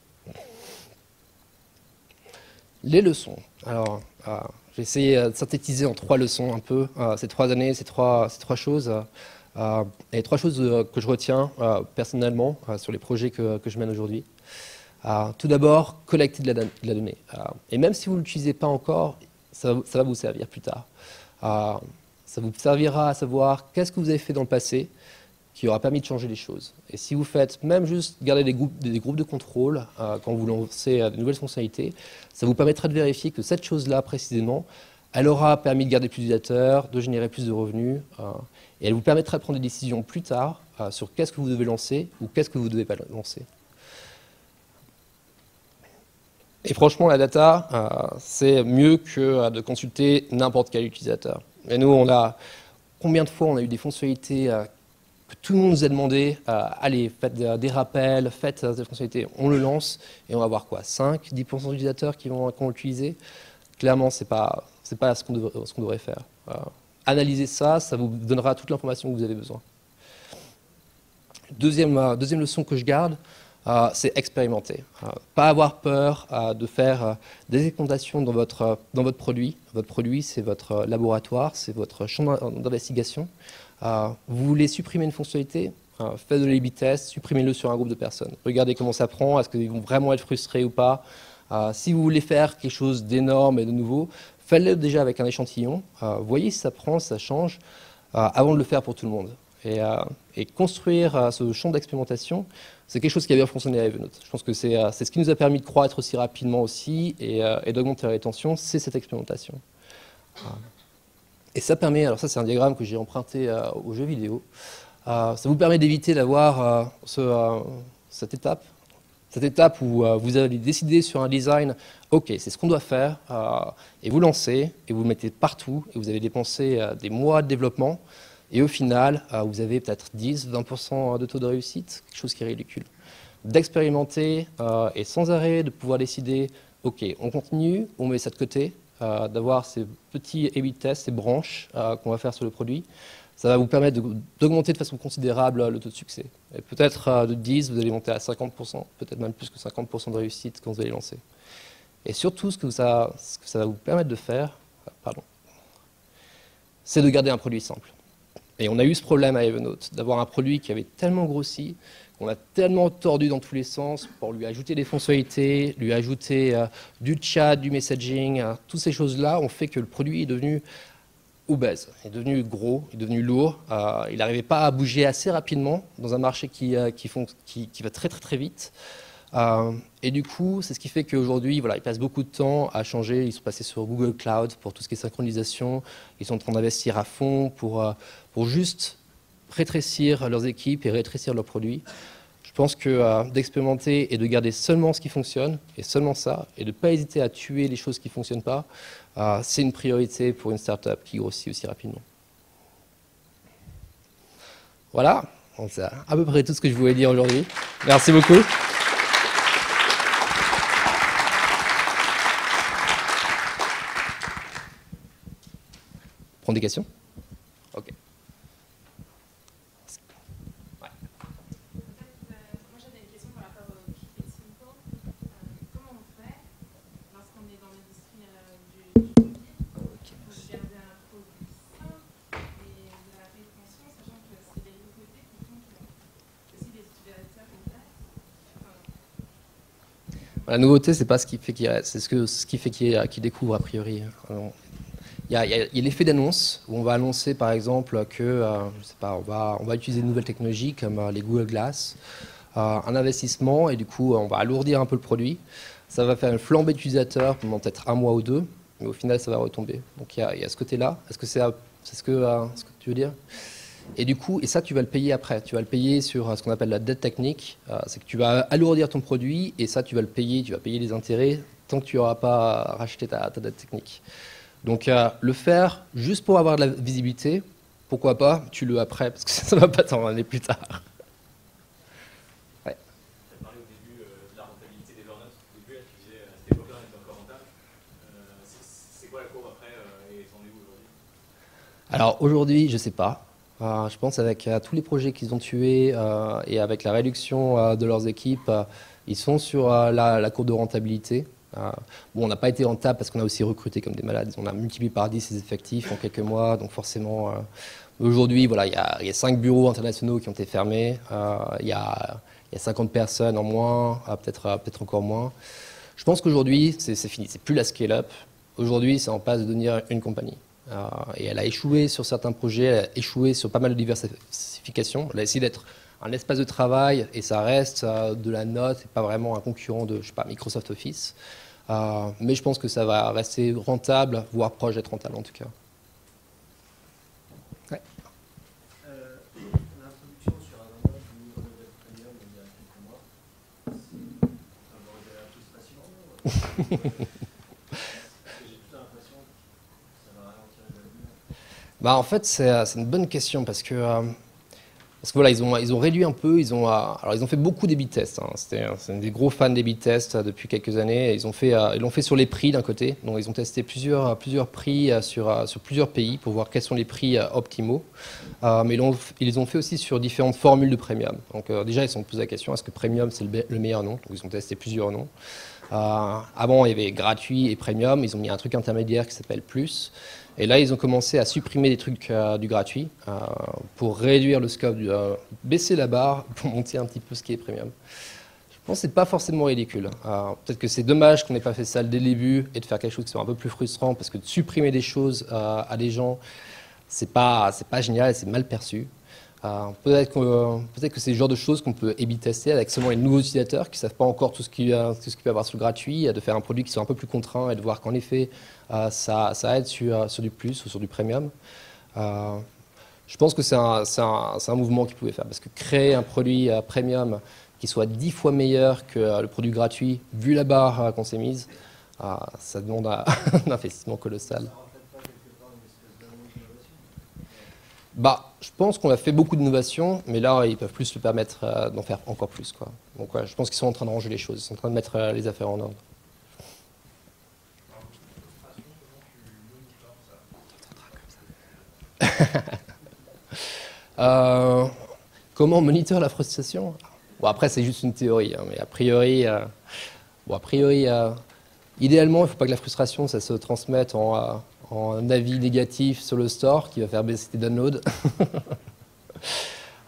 Les leçons. Alors, j'ai essayé de synthétiser en 3 leçons un peu ces 3 années, ces trois choses. Et 3 choses que je retiens personnellement sur les projets que je mène aujourd'hui. Tout d'abord, collecter de la donnée. Et même si vous ne l'utilisez pas encore, ça va vous servir plus tard. Ça vous servira à savoir qu'est-ce que vous avez fait dans le passé qui aura permis de changer les choses. Et si vous faites même juste garder des groupes de contrôle quand vous lancez de nouvelles fonctionnalités, ça vous permettra de vérifier que cette chose-là précisément, elle aura permis de garder plus d'utilisateurs, de générer plus de revenus, et elle vous permettra de prendre des décisions plus tard sur qu'est-ce que vous devez lancer ou qu'est-ce que vous ne devez pas lancer. Et franchement, la data, c'est mieux que de consulter n'importe quel utilisateur. Et nous, combien de fois on a eu des fonctionnalités que tout le monde nous a demandé, allez, faites des rappels, faites des fonctionnalités, on le lance, et on va voir quoi, 5-10% d'utilisateurs qui vont l'utiliser. Clairement, c'est pas ce qu'on devrait faire. Analysez ça, ça vous donnera toute l'information que vous avez besoin. Deuxième leçon que je garde, c'est expérimenter. Pas avoir peur de faire des expérimentations dans votre produit. Votre produit, c'est votre laboratoire, c'est votre champ d'investigation. Vous voulez supprimer une fonctionnalité, faites de l'A/B test, supprimez-le sur un groupe de personnes. Regardez comment ça prend, est-ce qu'ils vont vraiment être frustrés ou pas. Si vous voulez faire quelque chose d'énorme et de nouveau, faites-le déjà avec un échantillon. Voyez si ça prend, si ça change, avant de le faire pour tout le monde. Et construire ce champ d'expérimentation, c'est quelque chose qui a bien fonctionné à Evernote. Je pense que c'est ce qui nous a permis de croître aussi rapidement aussi et d'augmenter la rétention, c'est cette expérimentation. Et ça permet, alors ça c'est un diagramme que j'ai emprunté aux jeux vidéo, ça vous permet d'éviter d'avoir cette étape où vous allez décider sur un design, ok, c'est ce qu'on doit faire, et vous lancez, et vous le mettez partout, et vous avez dépensé des mois de développement, et au final, vous avez peut-être 10-20% de taux de réussite, quelque chose qui est ridicule. D'expérimenter et sans arrêt de pouvoir décider, ok, on continue, on met ça de côté, d'avoir ces petits A/B tests, ces branches qu'on va faire sur le produit, ça va vous permettre d'augmenter de façon considérable le taux de succès. Et peut-être de 10, vous allez monter à 50%, peut-être même plus que 50% de réussite quand vous allez lancer. Et surtout, ce que ça va vous permettre de faire, c'est de garder un produit simple. Et on a eu ce problème à Evernote, d'avoir un produit qui avait tellement grossi, qu'on a tellement tordu dans tous les sens pour lui ajouter des fonctionnalités, lui ajouter du chat, du messaging, toutes ces choses-là ont fait que le produit est devenu obèse, est devenu gros, est devenu lourd. Il n'arrivait pas à bouger assez rapidement dans un marché qui va très très très vite. Et du coup, c'est ce qui fait qu'aujourd'hui, voilà, ils passent beaucoup de temps à changer. Ils sont passés sur Google Cloud pour tout ce qui est synchronisation. Ils sont en train d'investir à fond pour rétrécir leurs équipes et rétrécir leurs produits. Je pense que d'expérimenter et de garder seulement ce qui fonctionne, et seulement ça, et de ne pas hésiter à tuer les choses qui ne fonctionnent pas, c'est une priorité pour une startup qui grossit aussi rapidement. Voilà, c'est à peu près tout ce que je voulais dire aujourd'hui. Merci beaucoup. Prendre des questions? Ok. La nouveauté, c'est pas ce qui fait qu'il reste, c'est ce qui fait qu'il découvre a priori. Il y a l'effet d'annonce où on va annoncer par exemple que je sais pas, on va utiliser de nouvelles technologies comme les Google Glass, un investissement et du coup on va alourdir un peu le produit. Ça va faire une flambée d'utilisateurs pendant peut-être un mois ou deux, mais au final ça va retomber. Donc il y a ce côté-là. Est-ce que c'est ce que tu veux dire? Et du coup, et ça, tu vas le payer après. Tu vas le payer sur ce qu'on appelle la dette technique. C'est que tu vas alourdir ton produit et ça, tu vas le payer. Tu vas payer les intérêts tant que tu n'auras pas racheté ta dette technique. Donc, le faire juste pour avoir de la visibilité, pourquoi pas, tu le après, parce que ça ne va pas t'en aller plus tard. Ouais. Tu as parlé au début de la rentabilité des burn-ups. Au début, tu disais à cette époque-là, on était encore rentable. C'est quoi la courbe après et t'en es où aujourd'hui? Alors, aujourd'hui, je ne sais pas. Je pense avec tous les projets qu'ils ont tués et avec la réduction de leurs équipes, ils sont sur la courbe de rentabilité. Bon, on n'a pas été rentable parce qu'on a aussi recruté comme des malades. On a multiplié par 10 ses effectifs en quelques mois. Donc forcément, aujourd'hui, voilà, il y a 5 bureaux internationaux qui ont été fermés. Il y a 50 personnes en moins, peut-être encore moins. Je pense qu'aujourd'hui, c'est fini. C'est plus la scale-up. Aujourd'hui, c'est en passe de devenir une compagnie. Et elle a échoué sur certains projets, elle a échoué sur pas mal de diversification. Elle a essayé d'être un espace de travail et ça reste de la note et pas vraiment un concurrent de, je sais pas, Microsoft Office. Mais je pense que ça va rester rentable, voire proche d'être rentable en tout cas. Ouais. L'introduction sur un endroit du niveau de premium il y a quelques mois, ça favorisait la frustration. Bah, en fait, c'est une bonne question parce que voilà, ils ont réduit un peu. Alors, ils ont fait beaucoup d'A/B tests. Hein. C'est des gros fans d'A/B tests depuis quelques années. Ils l'ont fait sur les prix d'un côté. Donc, ils ont testé plusieurs prix sur plusieurs pays pour voir quels sont les prix optimaux. Mais ils ont fait aussi sur différentes formules de premium. Donc, déjà, ils se sont posé la question est-ce que premium c'est le meilleur nom? Donc, ils ont testé plusieurs noms. Avant, il y avait gratuit et premium. Ils ont mis un truc intermédiaire qui s'appelle plus. Et là, ils ont commencé à supprimer des trucs du gratuit pour réduire le scope, baisser la barre pour monter un petit peu ce qui est premium. Je pense que ce n'est pas forcément ridicule. Peut-être que c'est dommage qu'on n'ait pas fait ça dès le début et de faire quelque chose qui soit un peu plus frustrant parce que de supprimer des choses à des gens, c'est pas génial et c'est mal perçu. Peut-être que c'est le genre de choses qu'on peut A/B tester avec seulement les nouveaux utilisateurs qui ne savent pas encore tout ce qu'il peut y avoir sur le gratuit, de faire un produit qui soit un peu plus contraint et de voir qu'en effet, ça aide sur du plus ou sur du premium. Je pense que c'est un mouvement qu'ils pouvaient faire parce que créer un produit premium qui soit 10 fois meilleur que le produit gratuit, vu la barre qu'on s'est mise, ça demande un investissement colossal. Bah, je pense qu'on a fait beaucoup d'innovations, mais là, ils peuvent plus se permettre d'en faire encore plus, quoi. Donc, ouais, je pense qu'ils sont en train de ranger les choses, ils sont en train de mettre les affaires en ordre. Comment on monitore la frustration? Bon, après, c'est juste une théorie, hein, mais a priori, idéalement, il ne faut pas que la frustration, ça se transmette en avis négatif sur le store qui va faire baisser tes downloads.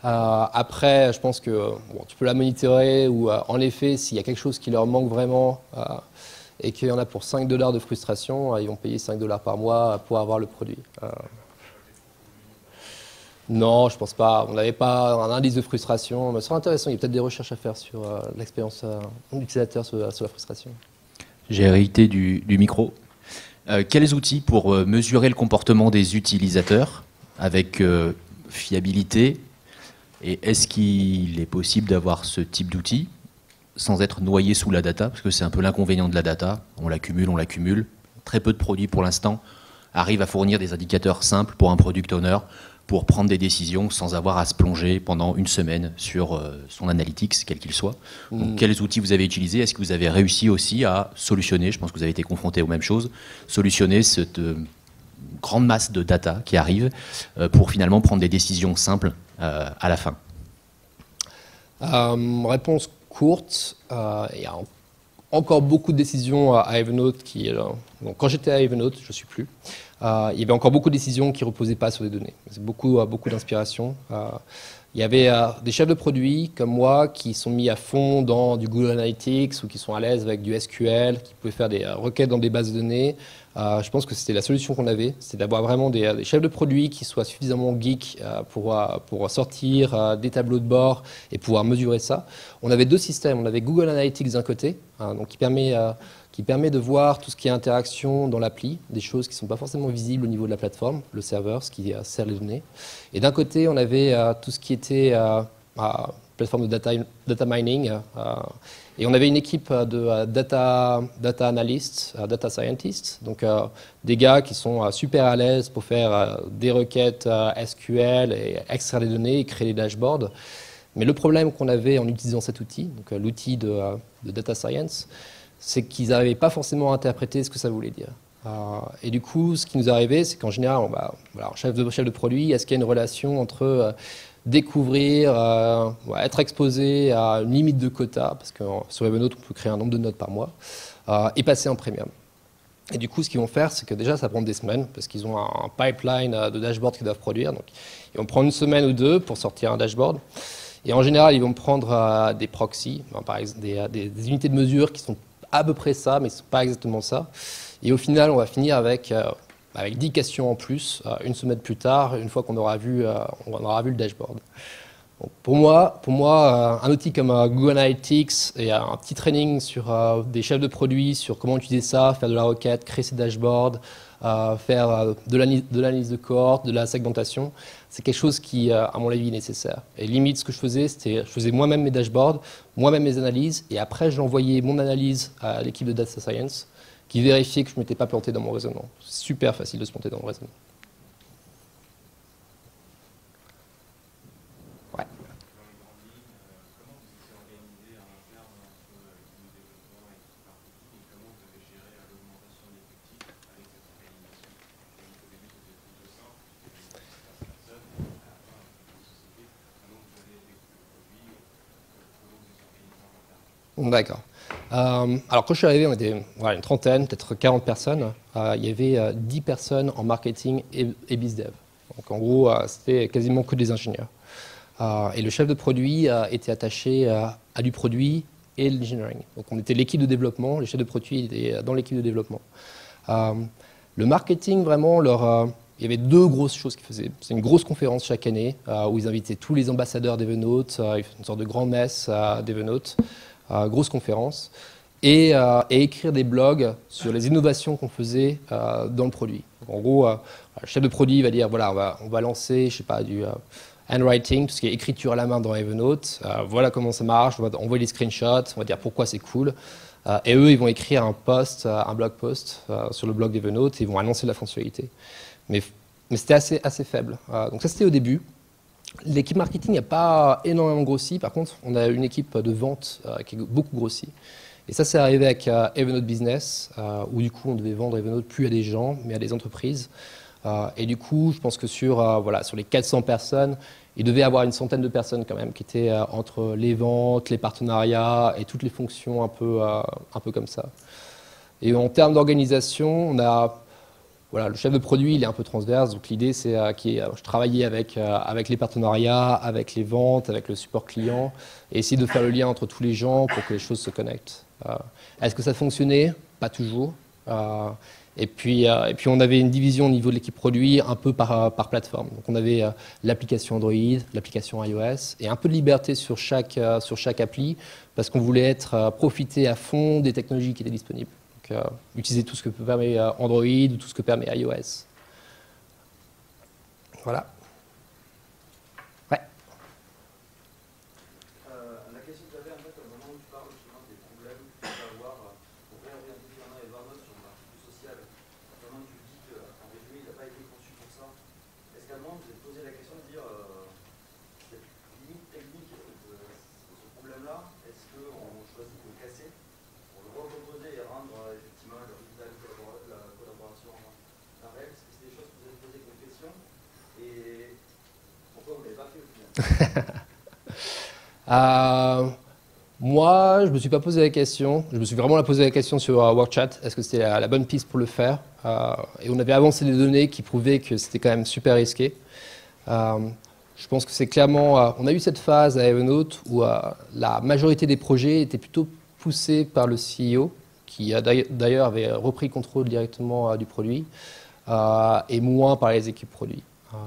Après, je pense que tu peux la monitorer ou en effet, s'il y a quelque chose qui leur manque vraiment et qu'il y en a pour 5 $ de frustration, ils vont payer 5 $ par mois pour avoir le produit. Non, je pense pas. On n'avait pas un indice de frustration. Mais c'est intéressant, il y a peut-être des recherches à faire sur l'expérience utilisateur sur la frustration. J'ai hérité du micro. Quels outils pour mesurer le comportement des utilisateurs avec fiabilité Et est-ce qu'il est possible d'avoir ce type d'outil sans être noyé sous la data? Parce que c'est un peu l'inconvénient de la data. On l'accumule, on l'accumule. Très peu de produits pour l'instant arrivent à fournir des indicateurs simples pour un product owner pour prendre des décisions sans avoir à se plonger pendant une semaine sur son analytics, quel qu'il soit. Donc, quels outils vous avez utilisés? Est-ce que vous avez réussi aussi à solutionner, je pense que vous avez été confronté aux mêmes choses, solutionner cette grande masse de data qui arrive pour finalement prendre des décisions simples à la fin? Réponse courte, il y a encore beaucoup de décisions à Evernote donc quand j'étais à Evernote, je ne suis plus, il y avait encore beaucoup de décisions qui ne reposaient pas sur des données. C'est beaucoup d'inspiration. Il y avait des chefs de produits comme moi qui sont mis à fond dans du Google Analytics ou qui sont à l'aise avec du SQL, qui pouvaient faire des requêtes dans des bases de données. Je pense que c'était la solution qu'on avait, c'était d'avoir vraiment des chefs de produits qui soient suffisamment geeks pour sortir des tableaux de bord et pouvoir mesurer ça. On avait deux systèmes, on avait Google Analytics d'un côté, donc qui permet de voir tout ce qui est interaction dans l'appli, des choses qui ne sont pas forcément visibles au niveau de la plateforme, le serveur, ce qui sert les données. Et d'un côté, on avait tout ce qui était plateforme de data mining, et on avait une équipe de data analysts, data scientists, donc des gars qui sont super à l'aise pour faire des requêtes SQL et extraire les données et créer des dashboards. Mais le problème qu'on avait en utilisant cet outil, donc l'outil de data science, c'est qu'ils n'arrivaient pas forcément à interpréter ce que ça voulait dire. Et du coup, ce qui nous arrivait, c'est qu'en général, chef de produit, est-ce qu'il y a une relation entre découvrir, être exposé à une limite de quota, parce que sur Evernote, on peut créer un nombre de notes par mois, et passer en premium. Et du coup, ce qu'ils vont faire, c'est que déjà, ça prend des semaines, parce qu'ils ont un pipeline de dashboards qu'ils doivent produire. Donc, ils vont prendre une semaine ou deux pour sortir un dashboard. Et en général, ils vont prendre des proxys, par exemple, des unités de mesure qui sont à peu près ça, mais ce n'est pas exactement ça. Et au final, on va finir avec 10 questions en plus, une semaine plus tard, une fois qu'on aura vu le dashboard. Donc pour moi, un outil comme Google Analytics et un petit training sur des chefs de produits, sur comment utiliser ça, faire de la requête, créer ses dashboards, faire de l'analyse de cohorte, de la segmentation, c'est quelque chose qui, à mon avis, est nécessaire. Et limite, ce que je faisais, c'était je faisais moi-même mes dashboards, moi-même mes analyses, et après, j'envoyais mon analyse à l'équipe de Data Science, qui vérifiait que je ne m'étais pas planté dans mon raisonnement. C'est super facile de se planter dans mon raisonnement. Ouais. D'accord. Alors quand je suis arrivé, on était une trentaine, peut-être 40 personnes. Il y avait 10 personnes en marketing et bizdev. Donc en gros, c'était quasiment que des ingénieurs. Et le chef de produit était attaché à du produit et l'engineering. Donc on était l'équipe de développement, les chefs de produit étaient dans l'équipe de développement. Le marketing, vraiment, il y avait deux grosses choses qu'ils faisaient. C'est une grosse conférence chaque année où ils invitaient tous les ambassadeurs d'Evernote, une sorte de grand messe d'Evernote. Grosse conférence, et écrire des blogs sur les innovations qu'on faisait dans le produit. Donc, en gros, le chef de produit va dire, voilà, on va lancer, je sais pas, du handwriting, tout ce qui est écriture à la main dans Evernote, voilà comment ça marche, on va envoyer des screenshots, on va dire pourquoi c'est cool, et eux, ils vont écrire un blog post sur le blog d'Evernote, et ils vont annoncer la fonctionnalité. Mais c'était assez faible. Donc ça, c'était au début. L'équipe marketing n'a pas énormément grossi. Par contre, on a une équipe de vente qui a beaucoup grossi. Et ça, c'est arrivé avec Evernote Business, où du coup, on devait vendre Evernote plus à des gens, mais à des entreprises. Et du coup, je pense que sur les 400 personnes, il devait y avoir une centaine de personnes quand même qui étaient entre les ventes, les partenariats et toutes les fonctions un peu comme ça. Et en termes d'organisation, on a... Voilà, le chef de produit, il est un peu transverse, donc l'idée, c'est je travaillais avec les partenariats, avec les ventes, avec le support client, et essayer de faire le lien entre tous les gens pour que les choses se connectent. Est-ce que ça fonctionnait? Pas toujours. Et puis, on avait une division au niveau de l'équipe produit, un peu par plateforme. Donc, on avait l'application Android, l'application iOS, et un peu de liberté sur chaque appli, parce qu'on voulait profiter à fond des technologies qui étaient disponibles. Utiliser tout ce que permet Android ou tout ce que permet iOS. Voilà. Ouais. Moi, je ne me suis pas posé la question. Je me suis vraiment posé la question sur Workchat. Est-ce que c'était la bonne piste pour le faire? Et on avait avancé des données qui prouvaient que c'était quand même super risqué. Je pense que c'est clairement... on a eu cette phase à Evernote où la majorité des projets étaient plutôt poussés par le CEO, qui d'ailleurs avait repris le contrôle directement du produit, et moins par les équipes produits.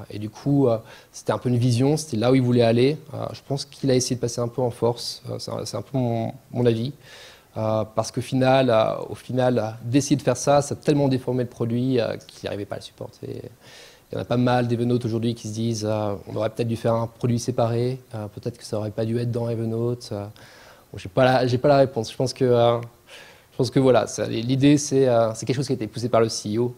Et du coup, c'était un peu une vision, c'était là où il voulait aller. Je pense qu'il a essayé de passer un peu en force, c'est un peu mon avis. Parce qu'au final, d'essayer de faire ça, ça a tellement déformé le produit qu'il n'arrivait pas à le supporter. Il y en a pas mal d'Evernote aujourd'hui qui se disent on aurait peut-être dû faire un produit séparé, peut-être que ça n'aurait pas dû être dans Evernote. Bon, j'ai pas la réponse. Je pense que voilà, l'idée c'est quelque chose qui a été poussé par le CEO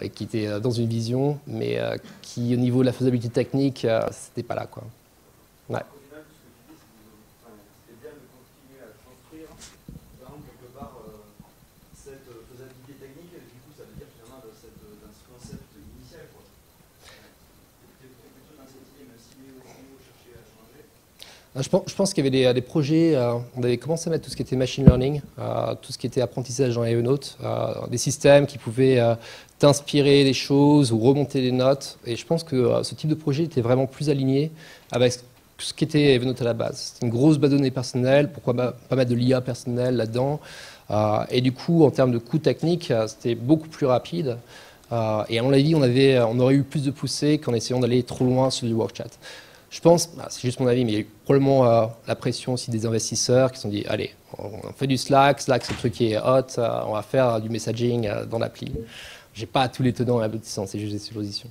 et qui était dans une vision, mais qui au niveau de la faisabilité technique, c'était pas là, quoi. Ouais. Au final, tout ce que tu dis, c'est bien de continuer à construire, vraiment quelque part, cette faisabilité technique, et du coup, ça veut dire finalement dans ce concept initial, quoi. C'était plutôt dans cette idée, même si le CEO cherchait à changer. Je pense qu'il y avait des projets, on avait commencé à mettre tout ce qui était machine learning, tout ce qui était apprentissage dans Evernote, des systèmes qui pouvaient t'inspirer des choses ou remonter des notes. Et je pense que ce type de projet était vraiment plus aligné avec ce qu'était Evernote à la base. C'était une grosse base de données personnelle, pourquoi pas mettre de l'IA personnelle là-dedans. Et du coup, en termes de coûts techniques, c'était beaucoup plus rapide. Et à mon avis, on aurait eu plus de poussée qu'en essayant d'aller trop loin sur du Workchat. Je pense, c'est juste mon avis, mais il y a eu probablement la pression aussi des investisseurs qui se sont dit, allez, on fait du Slack, c'est le truc qui est hot, on va faire du messaging dans l'appli. J'ai pas tous les tenants et aboutissants, c'est juste des suppositions.